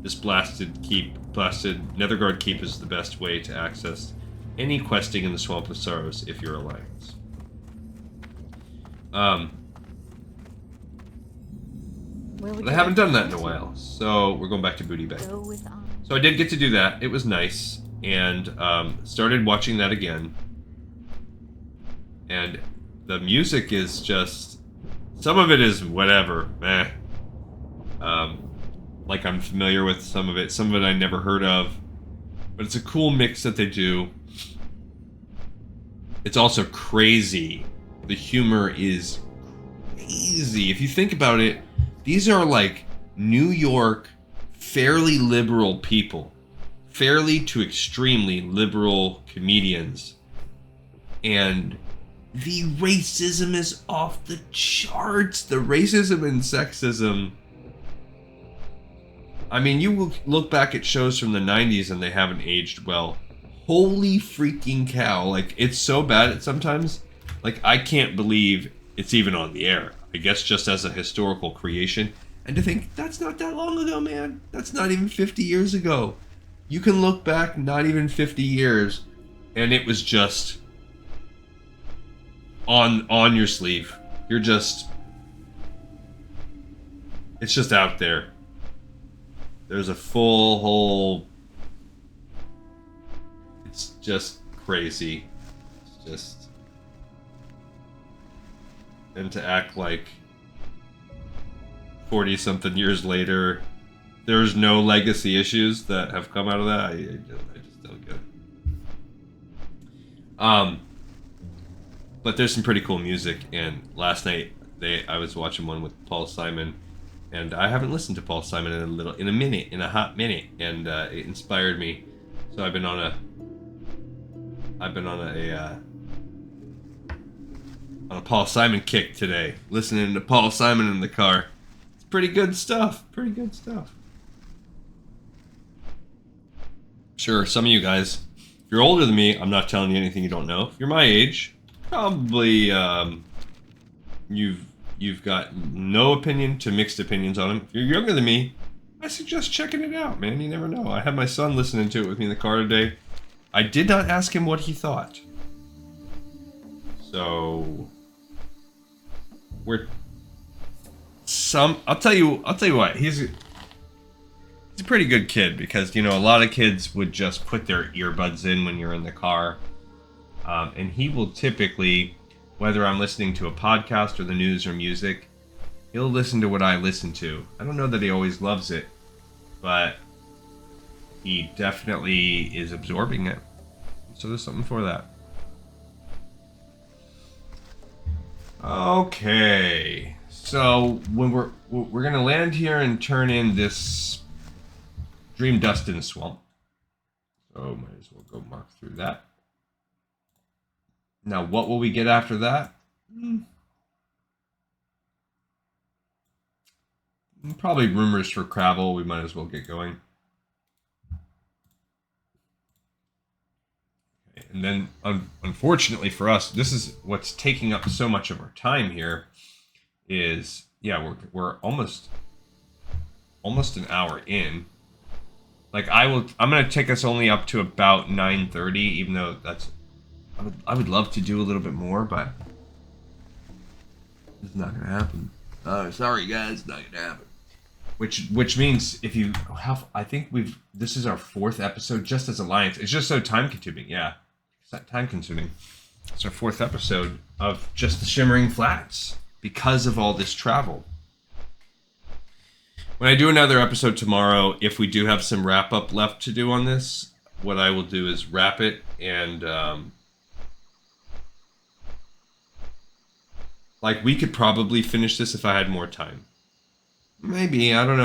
This Blasted Netherguard Keep is the best way to access any questing in the Swamp of Sorrows if you're Alliance. But I haven't done that in a while, so we're going back to Booty Bay. So I did get to do that. It was nice, and started watching that again. And the music is just... Some of it is whatever, meh. Like I'm familiar with some of it I never heard of. But it's a cool mix that they do. It's also crazy. The humor is crazy. If you think about it, these are like New York, fairly liberal people. Fairly to extremely liberal comedians. And the racism is off the charts. The racism and sexism. I mean, you look back at shows from the 90s and they haven't aged well. Holy freaking cow. Like, it's so bad sometimes. Like, I can't believe it's even on the air. I guess just as a historical creation. And to think, that's not that long ago, man. That's not even 50 years ago. You can look back not even 50 years, and it was just on your sleeve. You're just... It's just out there. There's a full whole... It's just crazy. It's just... And to act like 40-something years later, there's no legacy issues that have come out of that. I just don't get it. But there's some pretty cool music, and last night I was watching one with Paul Simon, and I haven't listened to Paul Simon in a hot minute, and it inspired me. So I've been on a Paul Simon kick today, listening to Paul Simon in the car. It's pretty good stuff. Pretty good stuff. Sure, some of you guys, if you're older than me, I'm not telling you anything you don't know. If you're my age, probably you've got no opinion to mixed opinions on him. If you're younger than me, I suggest checking it out, man. You never know. I had my son listening to it with me in the car today. I did not ask him what he thought. So I'll tell you what, he's a pretty good kid, because a lot of kids would just put their earbuds in when you're in the car. And he will typically, whether I'm listening to a podcast or the news or music, he'll listen to what I listen to. I don't know that he always loves it, but he definitely is absorbing it. So there's something for that. Okay, so when we're gonna land here and turn in this Dream Dust in the Swamp. So might as well go mark through that. Now, what will we get after that? Probably rumors for Kravel. We might as well get going. Okay, and then, unfortunately for us, this is what's taking up so much of our time here. Is we're almost an hour in. Like I'm gonna take us only up to about 9:30, even though I would love to do a little bit more, but it's not gonna happen. Sorry guys, not gonna happen. Which means if you have, I think this is our 4th episode just as Alliance. It's just so time consuming. Yeah, it's time consuming. It's our 4th episode of just the Shimmering Flats because of all this travel. When I do another episode tomorrow, if we do have some wrap up left to do on this, what I will do is wrap it and like we could probably finish this if I had more time. Maybe, I don't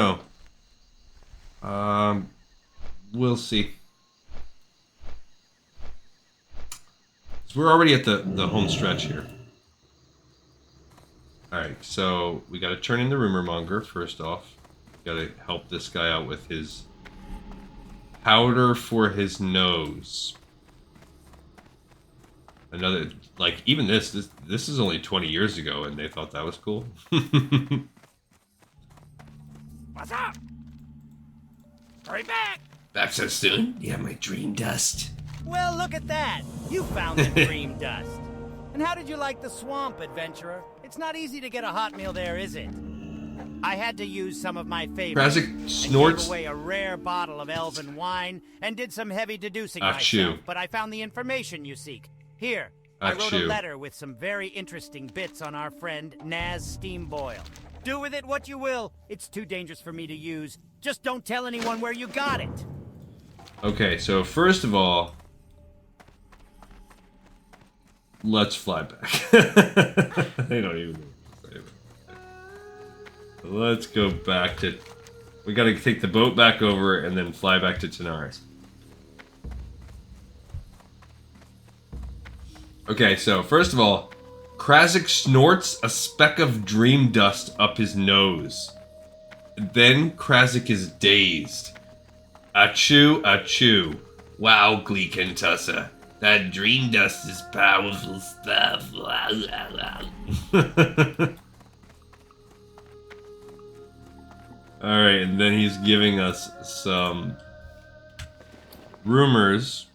know. We'll see. So we're already at the home stretch here. Alright, so we gotta turn in the Rumormonger first off. Gotta help this guy out with his powder for his nose. Another, like, even this is only 20 years ago, and they thought that was cool. What's up? Hurry back! Back so soon? Yeah, my dream dust. Well, look at that. You found the dream dust. And how did you like the swamp, adventurer? It's not easy to get a hot meal there, is it? I had to use some of my favorites. Razzeric snorts. I gave away a rare bottle of elven wine and did some heavy deducing myself, Achoo. but I found the information you seek. Here, I wrote a letter with some very interesting bits on our friend Naz Steamboil. Do with it what you will. It's too dangerous for me to use. Just don't tell anyone where you got it. Okay, so first of all, let's fly back. They don't even know what to say about it. Let's go back to... We gotta take the boat back over and then fly back to Tanaris. Okay, so first of all, Razzeric snorts a speck of dream dust up his nose. Then Razzeric is dazed. Achoo, achoo. Wow, Gleek and Tussa. That dream dust is powerful stuff. Alright, and then he's giving us some rumors.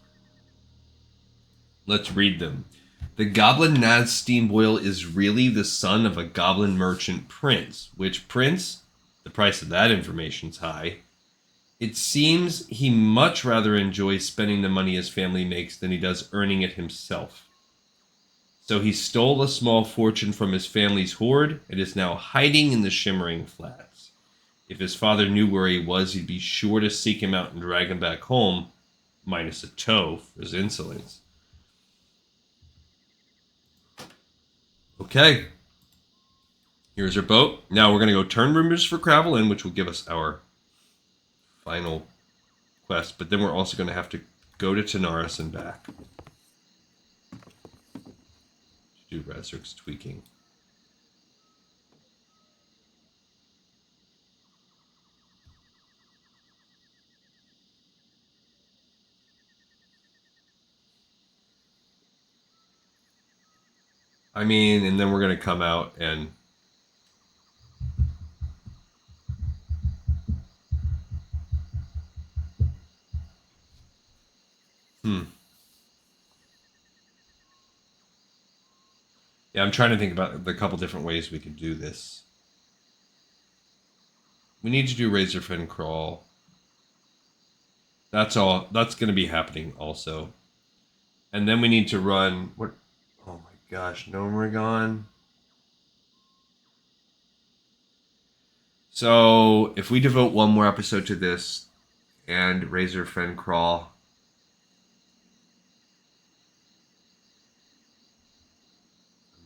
Let's read them. The goblin Naz Steamboil is really the son of a goblin merchant prince. Which prince? The price of that information's high. It seems he much rather enjoys spending the money his family makes than he does earning it himself. So he stole a small fortune from his family's hoard and is now hiding in the Shimmering Flats. If his father knew where he was, he'd be sure to seek him out and drag him back home, minus a toe for his insolence. Okay. Here's our boat. Now we're going to go turn rumors for Kravel in, which will give us our final quest. But then we're also going to have to go to Tanaris and back. To do Razzeric's tweaking. I mean, and then we're going to come out and yeah, I'm trying to think about the couple different ways we could do this. We need to do Razorfen Crawl. That's all. That's going to be happening also. And then we need to run... What? Oh my gosh, Nomergon. So, if we devote one more episode to this and Razorfen Crawl...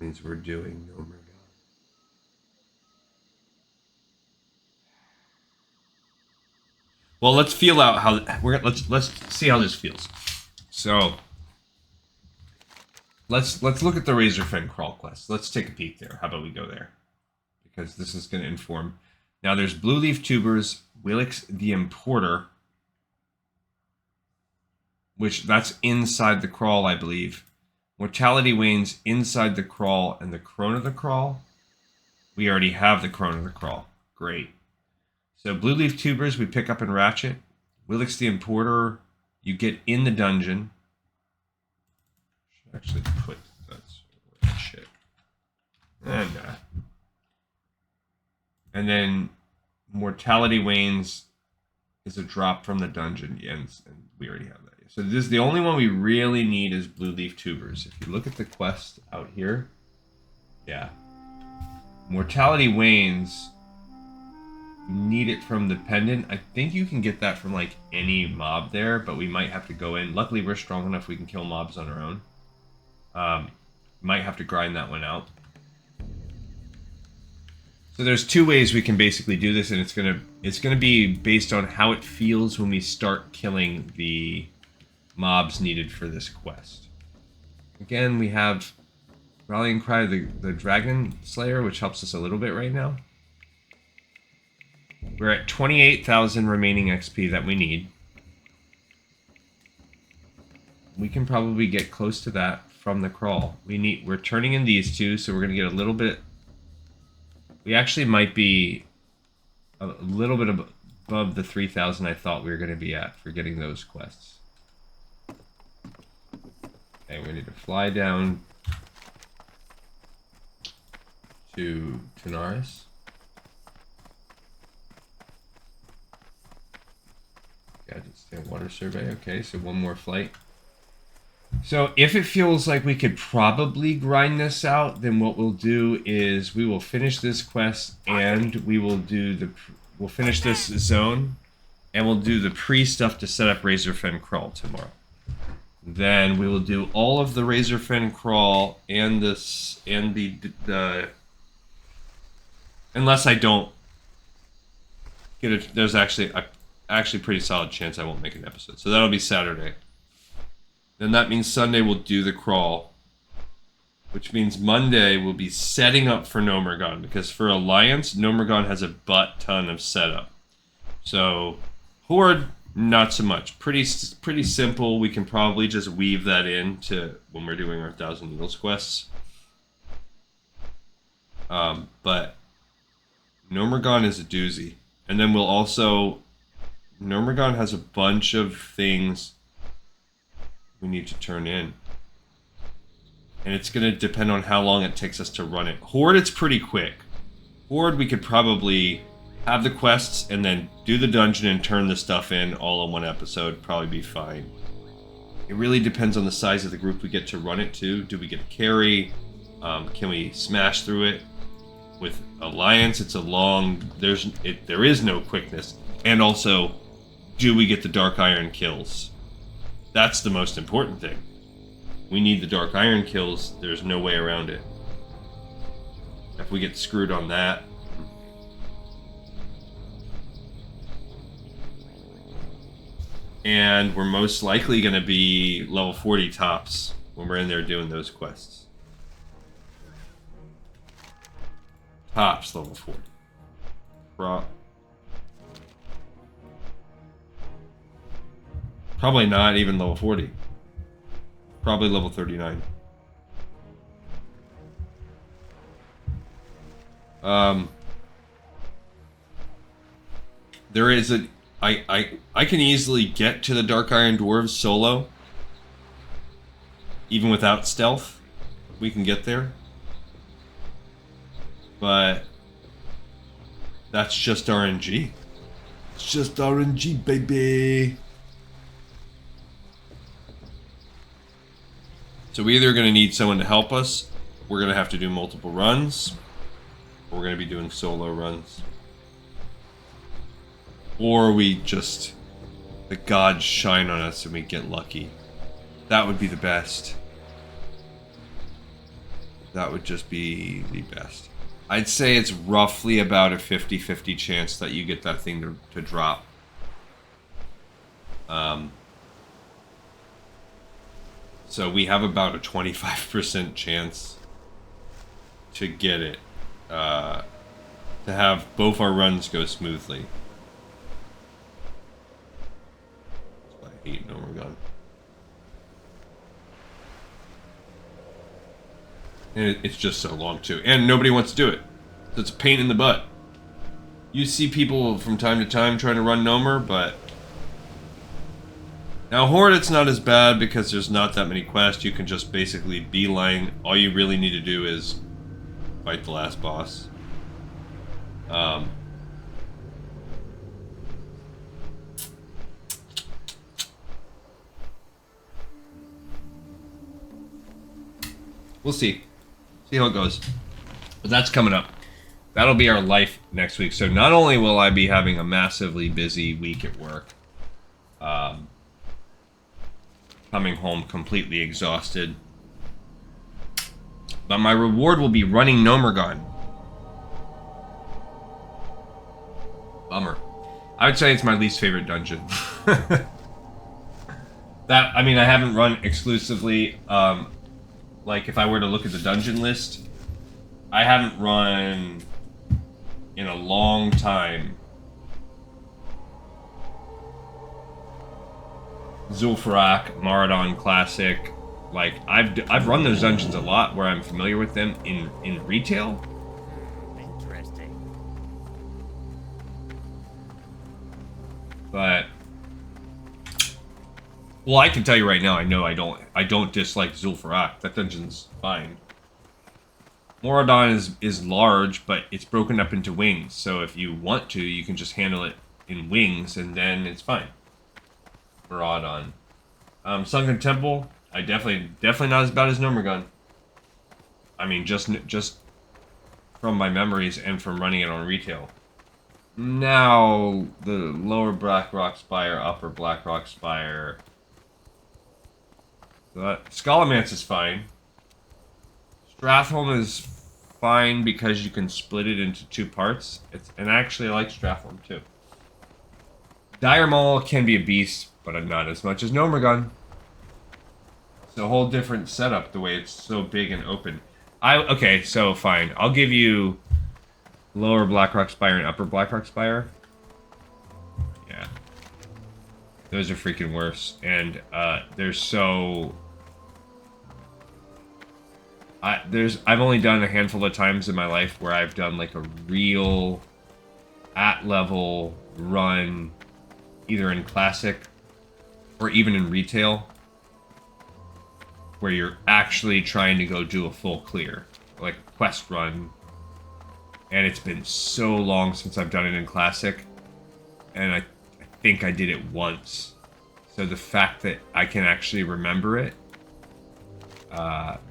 means we're doing Nomergon. Well, let's feel out how let's see how this feels. So let's look at the Razorfen Crawl quest. Let's take a peek there. How about we go there? Because this is going to inform. Now there's Blue Leaf Tubers, Willix the Importer, which that's inside the crawl, I believe. Mortality Wanes inside the crawl and the Crone of the Crawl. We already have the Crone of the Crawl. Great. So Blue Leaf Tubers we pick up in Ratchet. Willix the Importer you get in the dungeon. Should actually put that's Ratchet. And then Mortality Wanes is a drop from the dungeon. And we already have that. So this is the only one we really need is Blue Leaf Tubers. If you look at the quest out here, yeah. Mortality Wanes, you need it from the pendant. I think you can get that from like any mob there, but we might have to go in. Luckily, we're strong enough we can kill mobs on our own. Might have to grind that one out. So there's two ways we can basically do this, and it's gonna be based on how it feels when we start killing the mobs needed for this quest. Again, we have Rallying Cry, the Dragon Slayer, which helps us a little bit right now. We're at 28,000 remaining XP that we need. We can probably get close to that from the crawl. We're turning in these two, so we're gonna get a little bit. We actually might be a little bit above the 3,000 I thought we were gonna be at for getting those quests. Okay, we need to fly down to Tanaris. Gadgets and water survey. Okay, so one more flight. So if it feels like we could probably grind this out, then what we'll do is we will finish this quest and we will do we'll finish this zone and we'll do the pre-stuff to set up Razorfen Crawl tomorrow. Then we will do all of the Razorfen Crawl and this and the unless I don't get it. There's actually a pretty solid chance I won't make an episode. So that'll be Saturday. Then that means Sunday we'll do the crawl, which means Monday we'll be setting up for Nomergon, because for Alliance, Nomergon has a butt ton of setup. So Horde, not so much. Pretty simple. We can probably just weave that in to when we're doing our 1,000 Needles quests. But Nomergon is a doozy. And then we'll also... Normergon has a bunch of things we need to turn in. And it's going to depend on how long it takes us to run it. Horde, it's pretty quick. Horde, we could probably have the quests and then do the dungeon and turn the stuff in all in one episode. Probably be fine. It really depends on the size of the group we get to run it to. Do we get a carry? Can we smash through it? With Alliance, it's a long... There is no quickness. And also, do we get the Dark Iron kills? That's the most important thing. We need the Dark Iron kills. There's no way around it. If we get screwed on that... And we're most likely going to be level 40 tops when we're in there doing those quests. Tops level 40. Probably not even level 40. Probably level 39. There is a... I can easily get to the Dark Iron Dwarves solo. Even without stealth. We can get there. But... that's just RNG. It's just RNG, baby! So we're either going to need someone to help us, we're going to have to do multiple runs, or we're going to be doing solo runs. Or we just... the gods shine on us and we get lucky. That would be the best. That would just be the best. I'd say it's roughly about a 50-50 chance that you get that thing to drop. So we have about a 25% chance to get it. To have both our runs go smoothly. That's why I hate Normergon. And it's just so long too. And nobody wants to do it. So it's a pain in the butt. You see people from time to time trying to run Nomer, but... Now Horde, it's not as bad because there's not that many quests. You can just basically beeline. All you really need to do is fight the last boss. We'll see. See how it goes. But that's coming up. That'll be our life next week. So not only will I be having a massively busy week at work, coming home completely exhausted, but my reward will be running Nomergon. Bummer. I would say it's my least favorite dungeon. I mean, I haven't run exclusively, like if I were to look at the dungeon list, I haven't run in a long time Zul'Farrak, Maradon Classic. Like I've run those dungeons a lot where I'm familiar with them in retail. Interesting. But well, I can tell you right now, I know I don't dislike Zul'Farrak. That dungeon's fine. Maradon is large, but it's broken up into wings. So if you want to, you can just handle it in wings, and then it's fine. Maradon. Sunken Temple, I definitely not as bad as Nomergon. I mean, just from my memories and from running it on retail. Now, the lower Blackrock Spire, upper Blackrock Spire. Scholomance is fine. Stratholm is fine because you can split it into two parts. And actually, I like Stratholm too. Dire Maul can be a beast, but not as much as Nomergon. It's a whole different setup, the way it's so big and open. Okay, so fine. I'll give you lower Blackrock Spire and upper Blackrock Spire. Yeah. Those are freaking worse. And they're so... I've only done a handful of times in my life where I've done like a real at level run either in classic or even in retail where you're actually trying to go do a full clear, like a quest run. And it's been so long since I've done it in classic, and I think I did it once. So the fact that I can actually remember it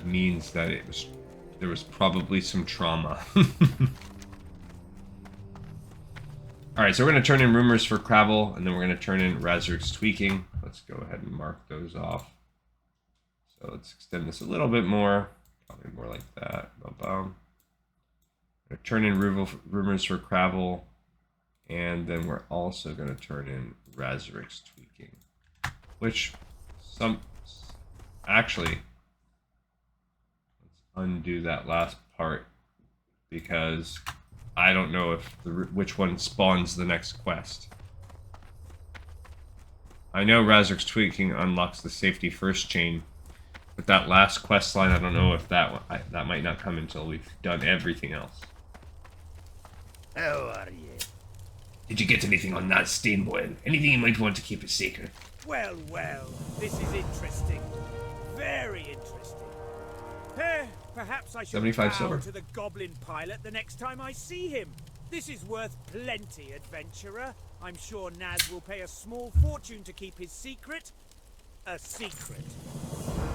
means that there was probably some trauma. Alright, so we're going to turn in Rumors for Kravel, and then we're going to turn in Razzeric's Tweaking. Let's go ahead and mark those off. So let's extend this a little bit more. Probably more like that. Boom. We're going to turn in Rumors for Kravel, and then we're also going to turn in Razzeric's Tweaking. Which, actually, let's undo that last part, because I don't know if which one spawns the next quest. I know Razzeric's Tweaking unlocks the safety first chain, but that last quest line, I don't know if that might not come until we've done everything else. How are you? Did you get anything on that Steamboy? Anything you might want to keep a secret? Well, this is interesting. Very interesting. Perhaps I should 75 bow silver. to the goblin pilot the next time I see him. This is worth plenty, adventurer. I'm sure Naz will pay a small fortune to keep his secret a secret.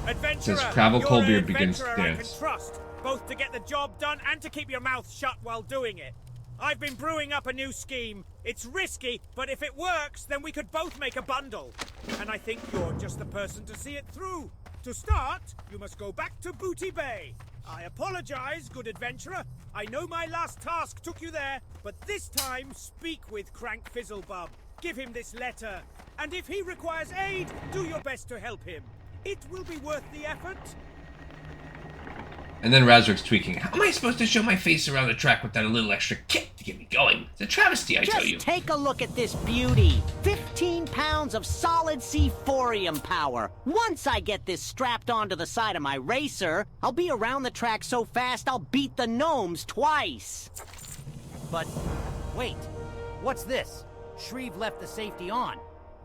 Adventurer, Says Kravel you're Coldbeard an begins to adventurer dance. I can trust, both to get the job done and to keep your mouth shut while doing it. I've been brewing up a new scheme. It's risky, but if it works, then we could both make a bundle. And I think you're just the person to see it through. To start, you must go back to Booty Bay. I apologize, good adventurer. I know my last task took you there, but this time speak with Crank Fizzlebub. Give him this letter, and if he requires aid, do your best to help him. It will be worth the effort. And then Razzeric's Tweaking. How am I supposed to show my face around the track without a little extra kick to get me going? It's a travesty, I tell you. Just take a look at this beauty. 15 pounds of solid C4ium power. Once I get this strapped onto the side of my racer, I'll be around the track so fast I'll beat the gnomes twice. But wait, what's this? Shreve left the safety on.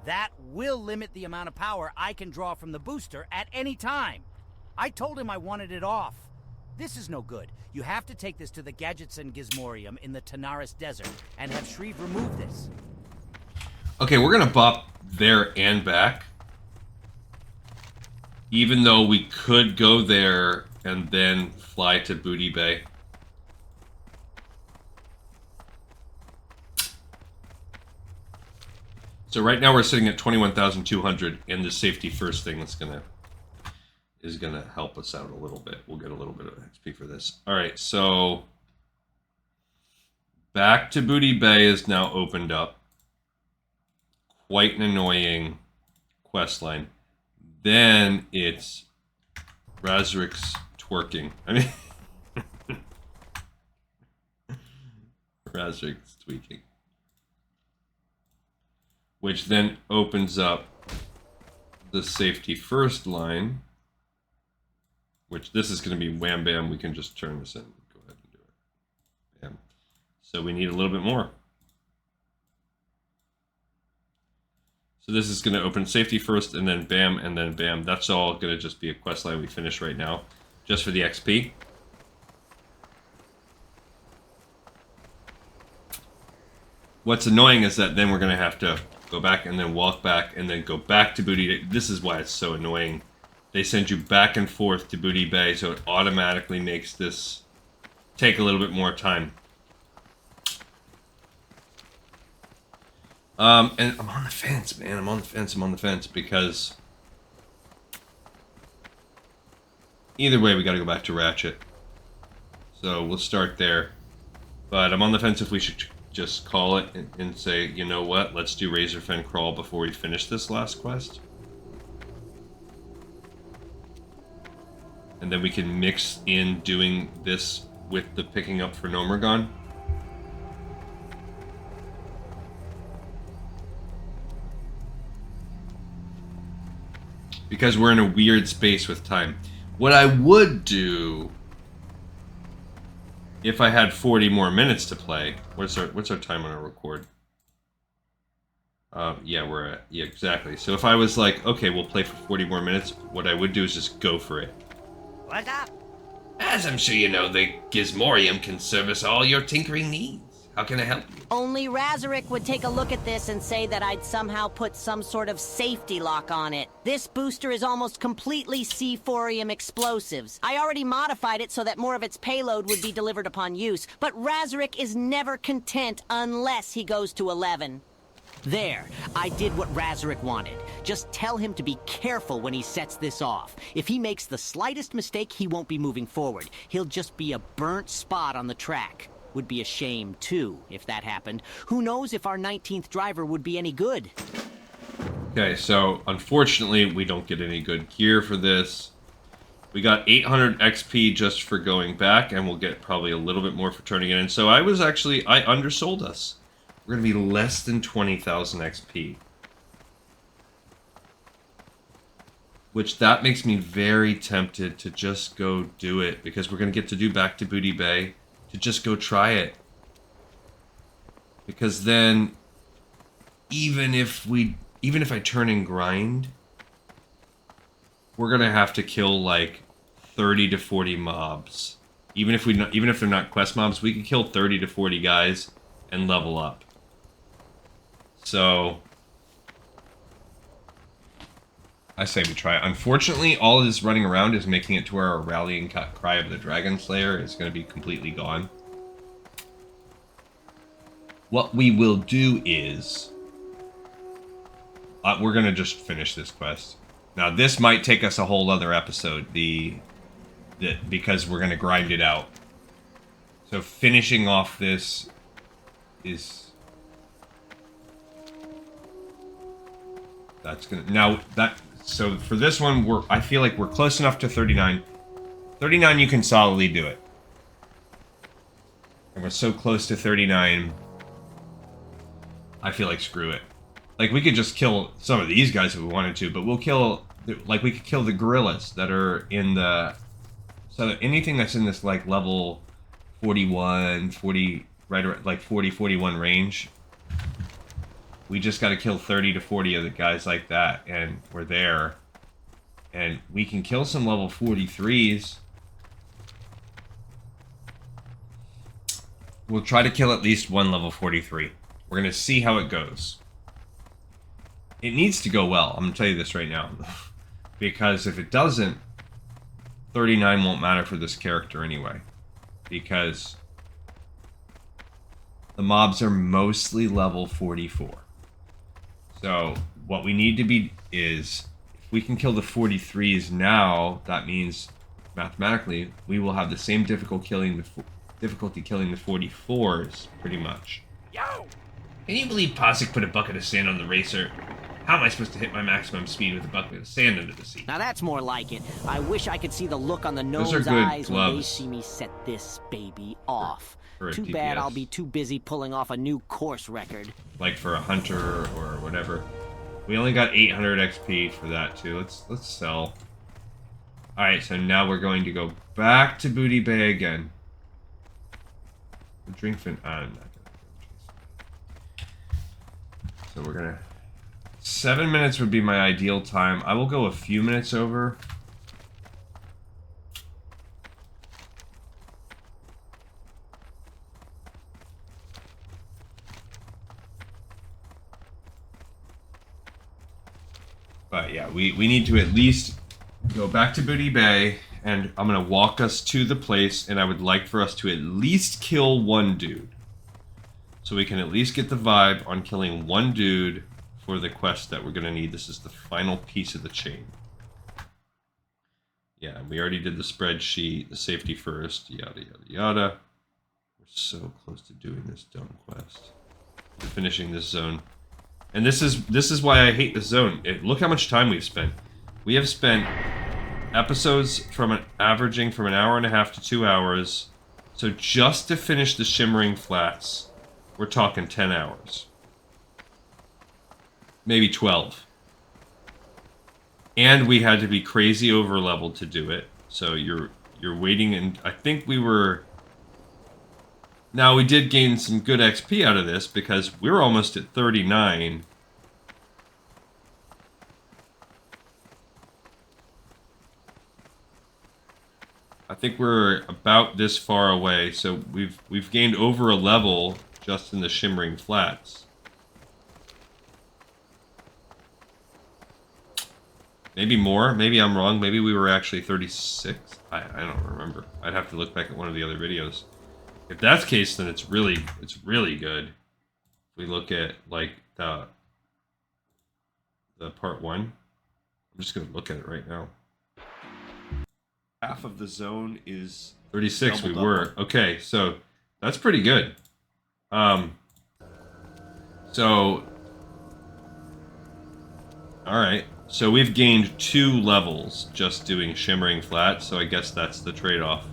That will limit the amount of power I can draw from the booster at any time. I told him I wanted it off. This is no good. You have to take this to the Gadgetson Gizmorium in the Tanaris Desert and have Shreve remove this. Okay, we're gonna bop there and back. Even though we could go there and then fly to Booty Bay. So right now we're sitting at 21,200, and the safety first thing is gonna help us out a little bit. We'll get a little bit of XP for this. All right, so back to Booty Bay is now opened up. Quite an annoying quest line. Then it's Razzeric's Twerking. I mean, Razzeric's Tweaking. Which then opens up the safety first line. Which this is going to be wham bam. We can just turn this in. Go ahead and do it. Bam. So we need a little bit more. So this is going to open safety first, and then bam, and then bam. That's all going to just be a quest line we finish right now, just for the XP. What's annoying is that then we're going to have to go back and then walk back and then go back to Booty. This is why it's so annoying. They send you back and forth to Booty Bay, so it automatically makes this take a little bit more time. And I'm on the fence, man. I'm on the fence, because either way, we got to go back to Ratchet. So we'll start there. But I'm on the fence if we should just call it and say, you know what, let's do Razorfen Crawl before we finish this last quest. And then we can mix in doing this with the picking up for Nomergon. Because we're in a weird space with time. What I would do if I had 40 more minutes to play, what's our time on our record? Yeah, exactly. So if I was like, okay, we'll play for 40 more minutes, what I would do is just go for it. What's up? As I'm sure you know, the Gizmorium can service all your tinkering needs. How can I help you? Only Razzeric would take a look at this and say that I'd somehow put some sort of safety lock on it. This booster is almost completely C4ium explosives. I already modified it so that more of its payload would be delivered upon use, but Razzeric is never content unless he goes to 11. There, I did what Razzeric wanted. Just tell him to be careful when he sets this off. If he makes the slightest mistake, he won't be moving forward. He'll just be a burnt spot on the track. Would be a shame, too, if that happened. Who knows if our 19th driver would be any good? Okay, so unfortunately, we don't get any good gear for this. We got 800 XP just for going back, and we'll get probably a little bit more for turning it in. So I undersold us. We're going to be less than 20,000 XP. Which, that makes me very tempted to just go do it, because we're going to get to do Back to Booty Bay. To just go try it. Because then, even if I turn and grind, we're gonna have to kill like 30 to 40 mobs. Even if they're not quest mobs, we can kill 30 to 40 guys and level up. So I say we try it. Unfortunately, all this running around is making it to where our rallying cry of the Dragon Slayer is going to be completely gone. What we will do is we're going to just finish this quest. Now, this might take us a whole other episode, because we're going to grind it out. So finishing off this is... That's going to... So for this one, I feel like we're close enough to 39. 39, you can solidly do it. And we're so close to 39, I feel like screw it. Like, we could just kill some of these guys if we wanted to, but we'll kill... Like, we could kill the gorillas that are in the... So anything that's in this, like, level 41, 40... Right around, like, 40, 41 range... We just got to kill 30 to 40 of the guys like that, and we're there. And we can kill some level 43s. We'll try to kill at least one level 43. We're going to see how it goes. It needs to go well, I'm going to tell you this right now. Because if it doesn't, 39 won't matter for this character anyway. Because the mobs are mostly level 44. So, what we need to be is, if we can kill the 43s now, that means, mathematically, we will have the same difficulty killing the 44s, pretty much. Yo! Can you believe Posik put a bucket of sand on the racer? How am I supposed to hit my maximum speed with a bucket of sand under the seat? Now that's more like it. I wish I could see the look on the gnome's good eyes when they gloves. see me set this baby off. For a Too DPS. bad I'll be too busy pulling off a new course record. Like for a hunter or whatever. We only got 800 XP for that too. Let's sell. Alright, so now we're going to go back to Booty Bay again. Drink fin. I'm not gonna. So we're gonna. 7 minutes would be my ideal time. I will go a few minutes over. But yeah, we need to at least go back to Booty Bay, and I'm going to walk us to the place, and I would like for us to at least kill one dude. So we can at least get the vibe on killing one dude for the quest that we're going to need. This is the final piece of the chain. Yeah, we already did the spreadsheet, the safety first, yada, yada, yada. We're so close to doing this dumb quest. To finishing this zone. And this is why I hate this zone. Look how much time we've spent. We have spent episodes averaging from an hour and a half to 2 hours. So just to finish the Shimmering Flats, we're talking 10 hours. Maybe 12. And we had to be crazy over leveled to do it. So you're waiting, and I think we were Now, we did gain some good XP out of this because we're almost at 39. I think we're about this far away, so we've gained over a level just in the Shimmering Flats. Maybe more. Maybe I'm wrong. Maybe we were actually 36. I don't remember. I'd have to look back at one of the other videos. If that's the case, then it's really good. If we look at like the part 1. I'm just gonna look at it right now. Half of the zone is 36. We were okay, so that's pretty good. So all right. So we've gained 2 levels just doing Shimmering Flats, so I guess that's the trade-off.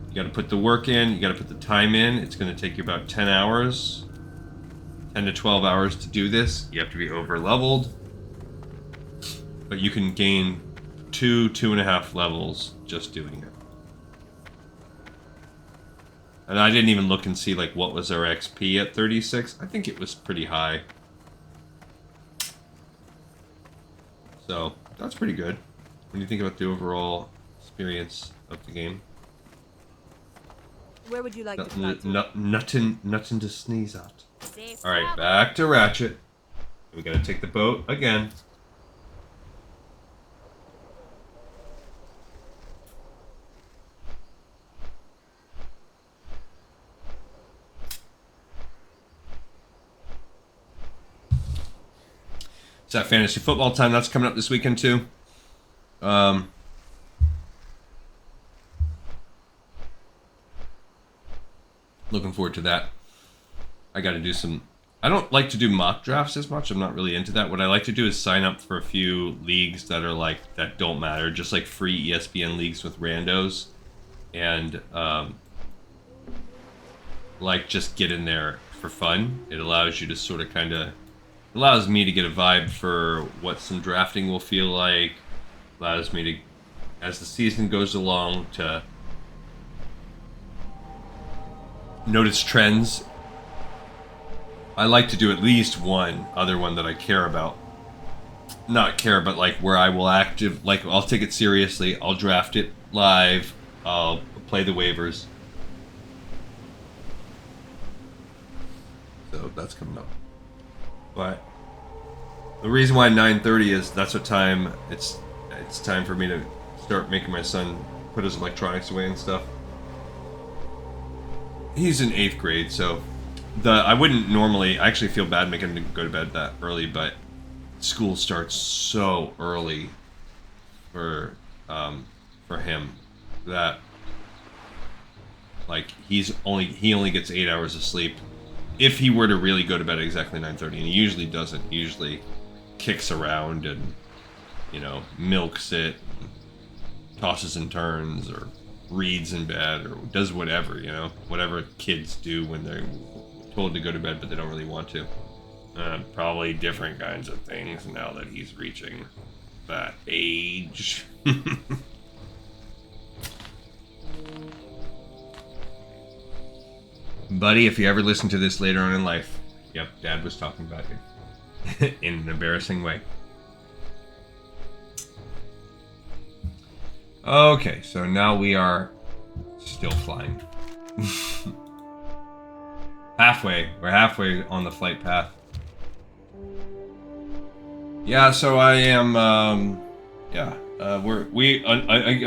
You gotta put the work in, you gotta put the time in. It's gonna take you about 10 hours. 10 to 12 hours to do this. You have to be over-leveled. But you can gain 2.5 levels just doing it. And I didn't even look and see like what was our XP at 36. I think it was pretty high. So, that's pretty good when you think about the overall experience of the game. Where would you like to fly to? Nothing to sneeze at. Alright, back to Ratchet. We gotta take the boat again. It's that fantasy football time. That's coming up this weekend too. Looking forward to that. I got to do some... I don't like to do mock drafts as much. I'm not really into that. What I like to do is sign up for a few leagues that are like... that don't matter. Just like free ESPN leagues with randos. And, like, just get in there for fun. It allows you to sort of kind of... allows me to get a vibe for what some drafting will feel like. Allows me to, as the season goes along, to notice trends. I like to do at least one other one that I care about. Not care, but like where I will like I'll take it seriously. I'll draft it live. I'll play the waivers. So that's coming up. But the reason why 9:30 is that's what time it's time for me to start making my son put his electronics away and stuff. He's in 8th grade, so I wouldn't normally. I actually feel bad making him go to bed that early, but school starts so early for him that like he only gets 8 hours of sleep. If he were to really go to bed at exactly 9:30, and he usually doesn't, he usually kicks around and, you know, milks it, tosses and turns, or reads in bed, or does whatever, you know, whatever kids do when they're told to go to bed but they don't really want to. Probably different kinds of things now that he's reaching that age. Buddy, if you ever listen to this later on in life, yep, Dad was talking about you. In an embarrassing way. Okay, so now we are still flying. We're halfway on the flight path. Yeah, so I am, I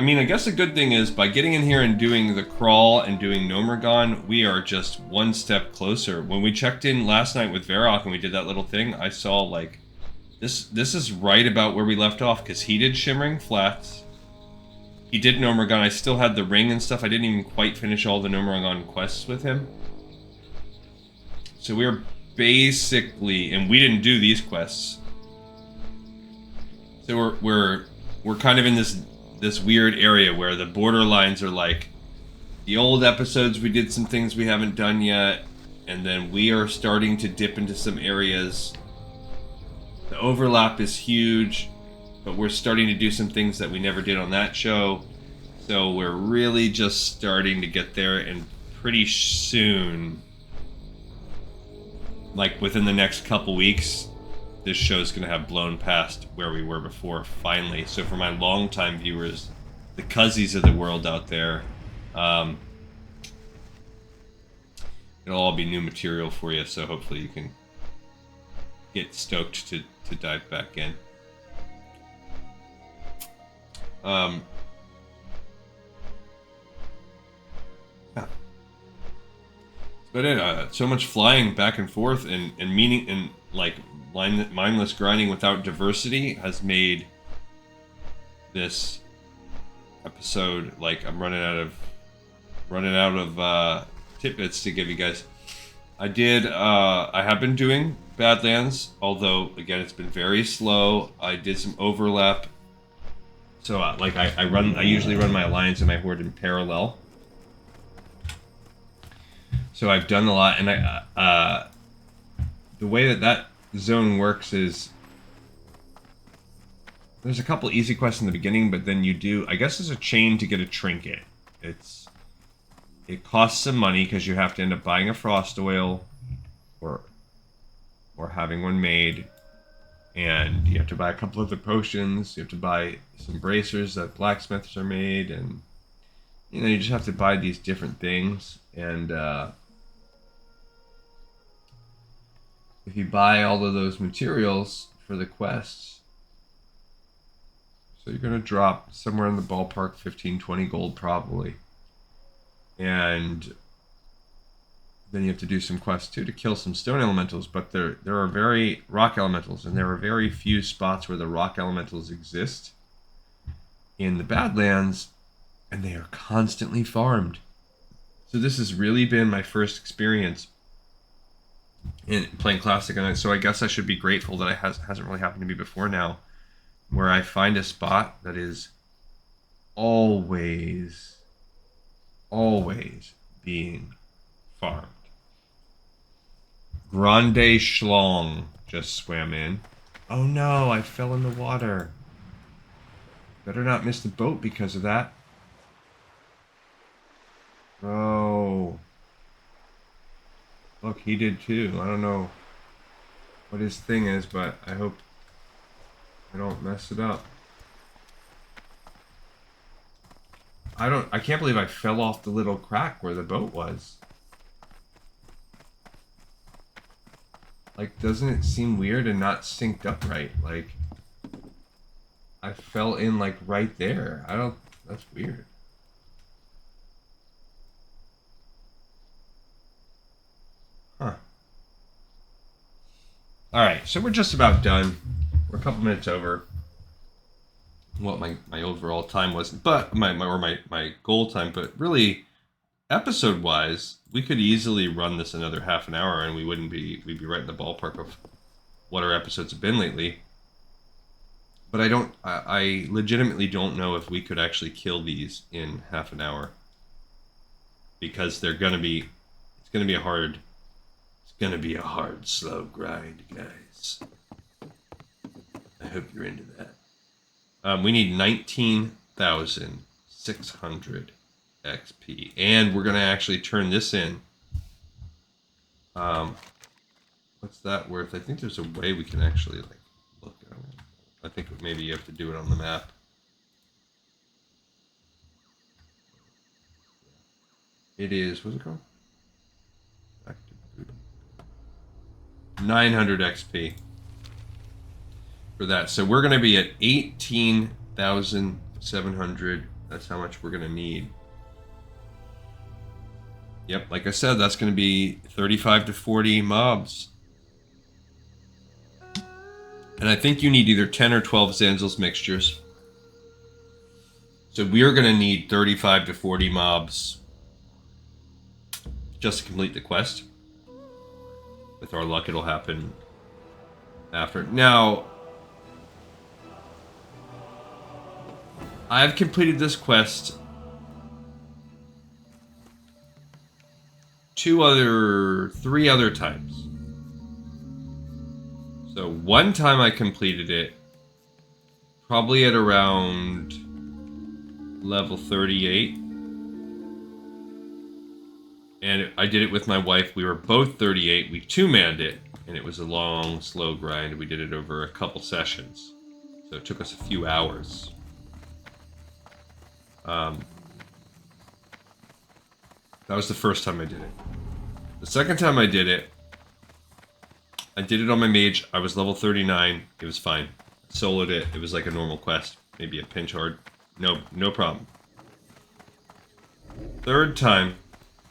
mean, I guess the good thing is by getting in here and doing the crawl and doing Nomergon, we are just one step closer. When we checked in last night with Varrock and we did that little thing, I saw like, this is right about where we left off, because he did Shimmering Flats. He did Nomergon. I still had the ring and stuff. I didn't even quite finish all the Nomergon quests with him. So we're basically, and we didn't do these quests. So we're kind of in this weird area where the borderlines are like the old episodes. We did some things we haven't done yet, and then we are starting to dip into some areas. The overlap is huge, but we're starting to do some things that we never did on that show. So we're really just starting to get there, and pretty soon, like within the next couple weeks, this show's going to have blown past where we were before, finally. So for my longtime viewers, the Cuzzies of the world out there, it'll all be new material for you, so hopefully you can get stoked to dive back in. Yeah. But so much flying back and forth and meaning and like mindless grinding without diversity has made this episode like I'm running out of tidbits to give you guys. I have been doing Badlands, although again it's been very slow. I did some overlap. So like I usually run my Alliance and my Horde in parallel. So I've done a lot, and the way that zone works is there's a couple easy quests in the beginning, but then you do, I guess there's a chain to get a trinket. It costs some money because you have to end up buying a frost oil or having one made, and you have to buy a couple of the potions. You have to buy some bracers that blacksmiths are made, and you just have to buy these different things. And if you buy all of those materials for the quests, so you're going to drop somewhere in the ballpark 15-20 gold probably. And then you have to do some quests too to kill some stone elementals, but there are very rock elementals, and there are very few spots where the rock elementals exist in the Badlands, and they are constantly farmed. So this has really been my first experience in playing Classic, and so I guess I should be grateful that it hasn't really happened to me before now, where I find a spot that is always being farmed. Grande Schlong just swam in. Oh no, I fell in the water. Better not miss the boat because of that. Oh. Look, he did too. I don't know what his thing is, but I hope I don't mess it up. I can't believe I fell off the little crack where the boat was. Like, doesn't it seem weird and not synced up right? Like, I fell in, like, right there. That's weird. Huh. Alright, so we're just about done. We're a couple minutes over what my overall time was, but my goal time, but really episode wise, we could easily run this another half an hour and we'd be right in the ballpark of what our episodes have been lately. But I legitimately don't know if we could actually kill these in half an hour, because it's gonna be a hard slow grind, guys. I hope you're into that. We need 19,600 XP, and we're gonna actually turn this in. What's that worth? I think there's a way we can actually like look at it. I think maybe you have to do it on the map. It is, what's it called? 900 XP for that. So we're going to be at 18,700. That's how much we're going to need. Yep, like I said, that's going to be 35 to 40 mobs. And I think you need either 10 or 12 Zanzil's mixtures. So we are going to need 35 to 40 mobs just to complete the quest. With our luck, it'll happen after. Now, I've completed this quest 3 other times. So one time I completed it probably at around level 38. And I did it with my wife. We were both 38. We two-manned it, and it was a long, slow grind. We did it over a couple sessions. So it took us a few hours. That was the first time I did it. The second time I did it on my mage. I was level 39. It was fine. Soloed it. It was like a normal quest. Maybe a pinch hard. No problem. Third time.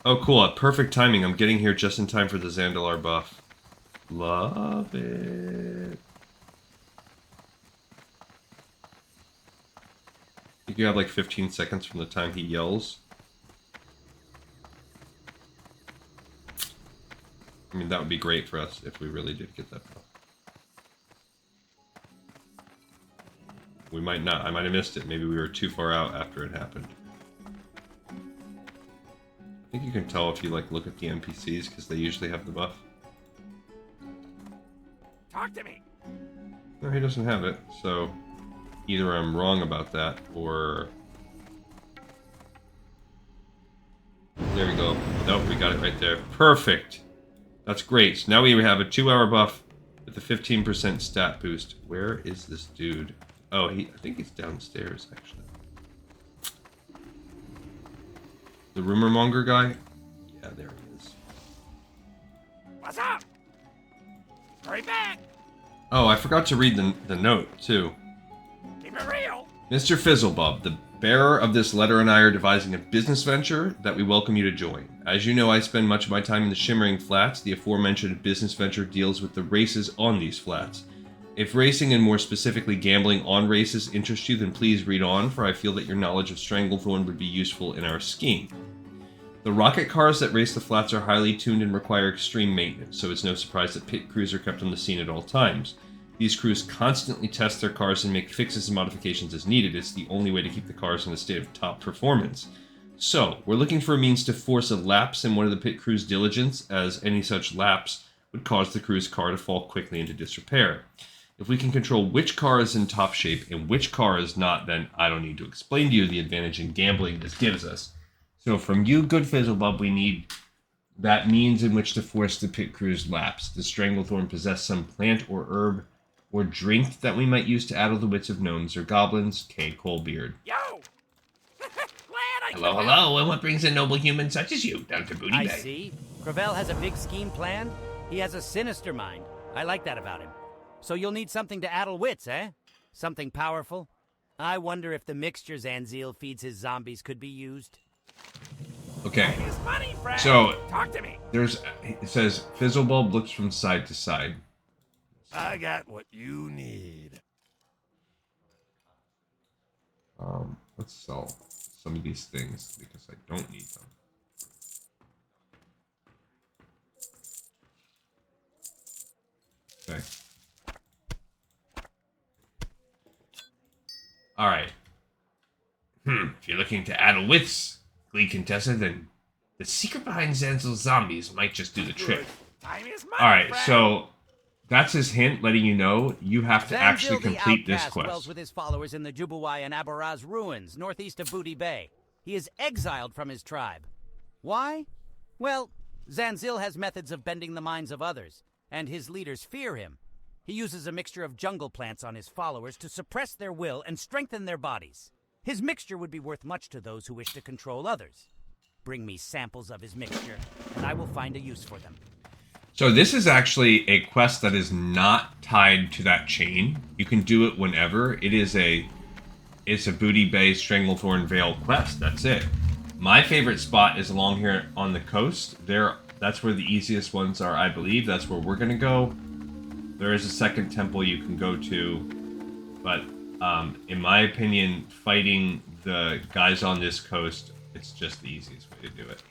Oh, cool. Perfect timing. I'm getting here just in time for the Zandalar buff. Love it. I think you have like 15 seconds from the time he yells. I mean, that would be great for us if we really did get that buff. We might not. I might have missed it. Maybe we were too far out after it happened. I think you can tell if you like look at the NPCs because they usually have the buff. Talk to me. No, he doesn't have it. So either I'm wrong about that or... There we go. Nope, we got it right there. Perfect. That's great. So now we have a 2-hour buff with a 15% stat boost. Where is this dude? Oh, I think he's downstairs, actually. The Rumormonger guy? Yeah, there he is. What's up? Hurry back. Oh, I forgot to read the note, too. Keep it real. Mr. Fizzlebub, the bearer of this letter and I are devising a business venture that we welcome you to join. As you know, I spend much of my time in the Shimmering Flats. The aforementioned business venture deals with the races on these flats. If racing and more specifically gambling on races interest you, then please read on, for I feel that your knowledge of Stranglethorn would be useful in our scheme. The rocket cars that race the flats are highly tuned and require extreme maintenance, so it's no surprise that pit crews are kept on the scene at all times. These crews constantly test their cars and make fixes and modifications as needed. It's the only way to keep the cars in a state of top performance. So, we're looking for a means to force a lapse in one of the pit crew's diligence, as any such lapse would cause the crew's car to fall quickly into disrepair. If we can control which car is in top shape and which car is not, then I don't need to explain to you the advantage in gambling this gives us. So from you, good Fizzlebub, we need that means in which to force the pit crew's lapse. Does Stranglethorn possess some plant or herb or drink that we might use to addle the wits of gnomes or goblins? K. Coalbeard. Yo! Glad I Hello, hello, and what brings a noble human such as you down to Booty I Bay? see. Kravel has a big scheme planned. He has a sinister mind. I like that about him. So you'll need something to addle wits, eh? Something powerful? I wonder if the mixture Zanzil feeds his zombies could be used. Okay, It's money, friend. so Talk to me. it says Fizzlebulb looks from side to side. I got what you need. Let's sell some of these things because I don't need them. Okay. Alright. If you're looking to addle wits, Glee Contessa, then the secret behind Zanzil's zombies might just do the trick. Time is money, Alright, friend. so that's his hint, letting you know you have to actually Zanzil the complete this Outcast dwells quest. with his followers in the Jubuwai and Abaraz ruins, northeast of Booty Bay. He is exiled from his tribe. Why? Well, Zanzil has methods of bending the minds of others, and his leaders fear him. He uses a mixture of jungle plants on his followers to suppress their will and strengthen their bodies. His mixture would be worth much to those who wish to control others. Bring me samples of his mixture, and I will find a use for them. So this is actually a quest that is not tied to that chain. You can do it whenever. It's a Booty Bay Stranglethorn Vale quest. That's it. My favorite spot is along here on the coast. That's where the easiest ones are, I believe. That's where we're gonna go. There is a second temple you can go to, but in my opinion, fighting the guys on this coast, it's just the easiest way to do it.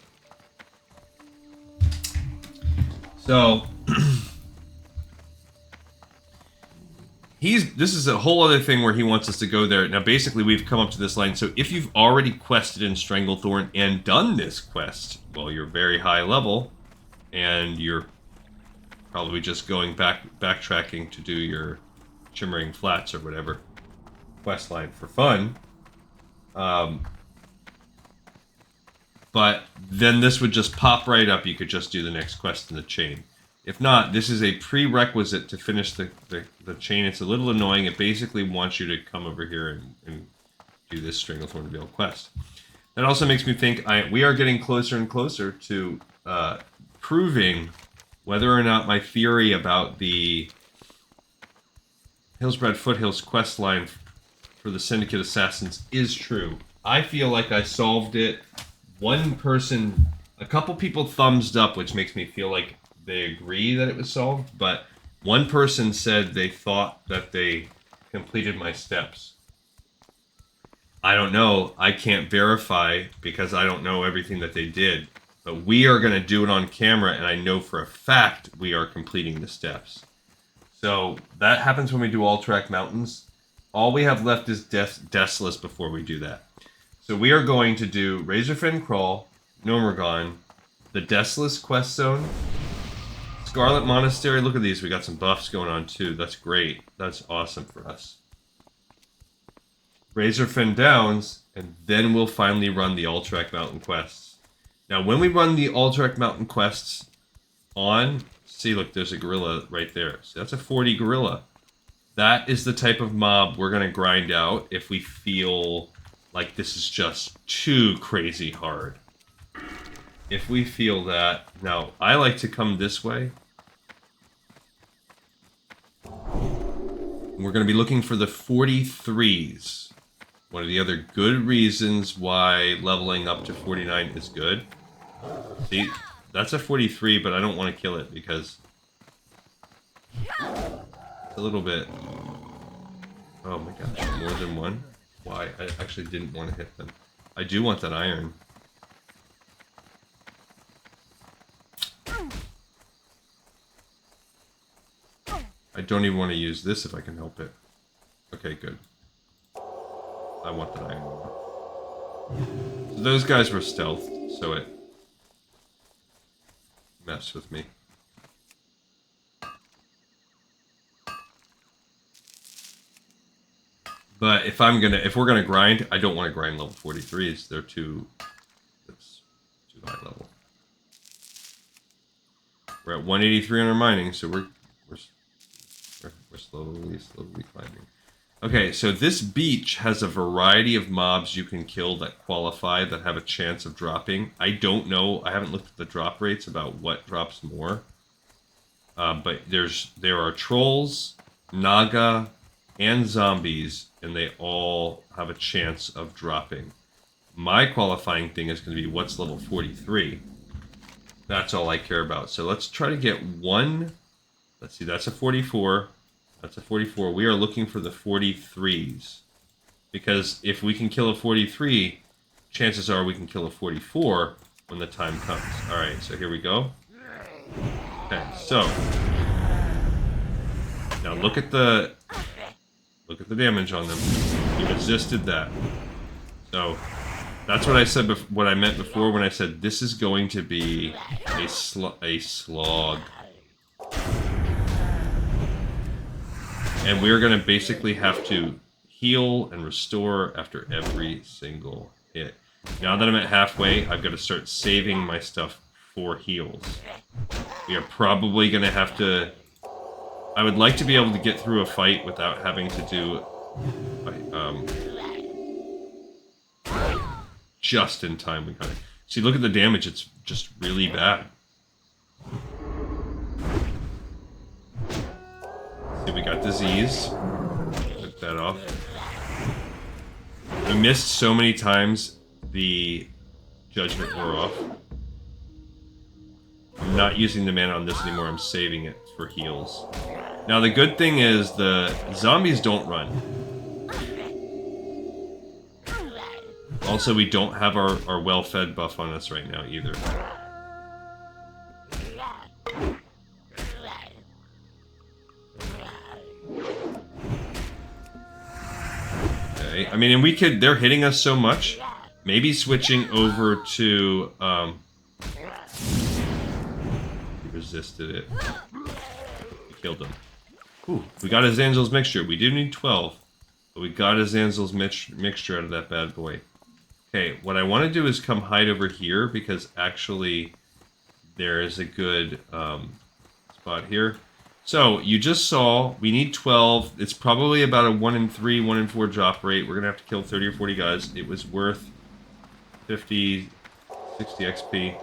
So, this is a whole other thing where he wants us to go there. Now, basically, we've come up to this line. So, if you've already quested in Stranglethorn and done this quest, well, you're very high level, and you're probably just going backtracking to do your Shimmering Flats or whatever quest line for fun. But then this would just pop right up. You could just do the next quest in the chain. If not, this is a prerequisite to finish the chain. It's a little annoying. It basically wants you to come over here and do this Stranglethorn to Veil quest. That also makes me think we are getting closer and closer to proving whether or not my theory about the Hillsbrad Foothills quest line for the Syndicate Assassins is true. I feel like I solved it. One person, a couple people thumbs up, which makes me feel like they agree that it was solved, but one person said they thought that they completed my steps. I don't know. I can't verify because I don't know everything that they did. But we are going to do it on camera, and I know for a fact we are completing the steps. So that happens when we do Alterac Mountains. All we have left is Deathless before we do that. So we are going to do Razorfen Crawl, Nomergon, the Deathless Quest Zone, Scarlet Monastery. Look at these. We got some buffs going on too. That's great. That's awesome for us. Razorfen Downs, and then we'll finally run the Alterac Mountain quests. Now, when we run the Alterac Mountain quests on... See, look, there's a gorilla right there. So that's a 40 gorilla. That is the type of mob we're going to grind out if we feel like this is just too crazy hard. If we feel that... Now, I like to come this way. We're going to be looking for the 43s. One of the other good reasons why leveling up to 49 is good. See, that's a 43, but I don't want to kill it because it's a little bit... Oh my gosh, more than one? Why? I actually didn't want to hit them. I do want that iron. I don't even want to use this if I can help it. Okay, good. I want that iron ore. So those guys were stealthed, so it messed with me. But if we're gonna grind, I don't want to grind level 43s. They're it's too high level. We're at 183 on our mining, so we're slowly climbing. Okay, so this beach has a variety of mobs you can kill that qualify, that have a chance of dropping. I don't know. I haven't looked at the drop rates about what drops more. But there are trolls, naga, and zombies, and they all have a chance of dropping. My qualifying thing is going to be what's level 43. That's all I care about. So let's try to get one. Let's see, that's a 44. That's a 44. We are looking for the 43s. Because if we can kill a 43, chances are we can kill a 44 when the time comes. Alright, so here we go. Okay, so now look at the damage on them. He resisted that. So that's what I said. What I meant before when I said this is going to be a slog. And we're going to basically have to heal and restore after every single hit. Now that I'm at halfway, I've got to start saving my stuff for heals. We are probably going to have to... I would like to be able to get through a fight without having to do... just in time. We kind of... See, look at the damage. It's just really bad. See, we got disease. Took that off. We missed so many times the judgment wore off. I'm not using the mana on this anymore. I'm saving it for heals. Now, the good thing is the zombies don't run. Also, we don't have our well-fed buff on us right now either. Okay, I mean, and we could... They're hitting us so much. Maybe switching over to... He resisted it. We killed him. Ooh, we got his Angel's Mixture. We did need 12. But we got his Angel's Mixture out of that bad boy. Okay, what I want to do is come hide over here because actually there is a good spot here. So you just saw we need 12. It's probably about a 1 in 3, 1 in 4 drop rate. We're gonna have to kill 30 or 40 guys. It was worth 50, 60 XP.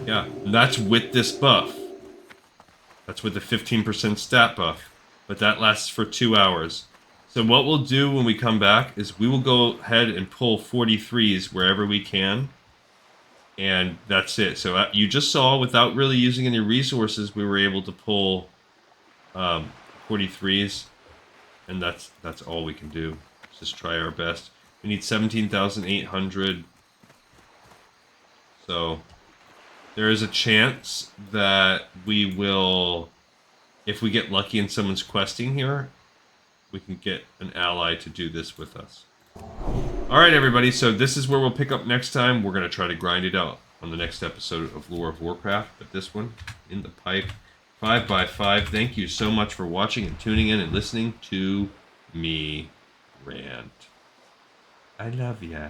Yeah, and that's with this buff. That's with the 15% stat buff, but that lasts for 2 hours. So what we'll do when we come back is we will go ahead and pull 43s wherever we can. And that's it. So you just saw, without really using any resources, we were able to pull 43s. And that's all we can do. Just try our best. We need 17,800. So there is a chance that we will, if we get lucky and someone's questing here, we can get an ally to do this with us. Alright everybody, so this is where we'll pick up next time. We're going to try to grind it out on the next episode of Lore of Warcraft. But this one, in the pipe, 5x5. Thank you so much for watching and tuning in and listening to me rant. I love ya.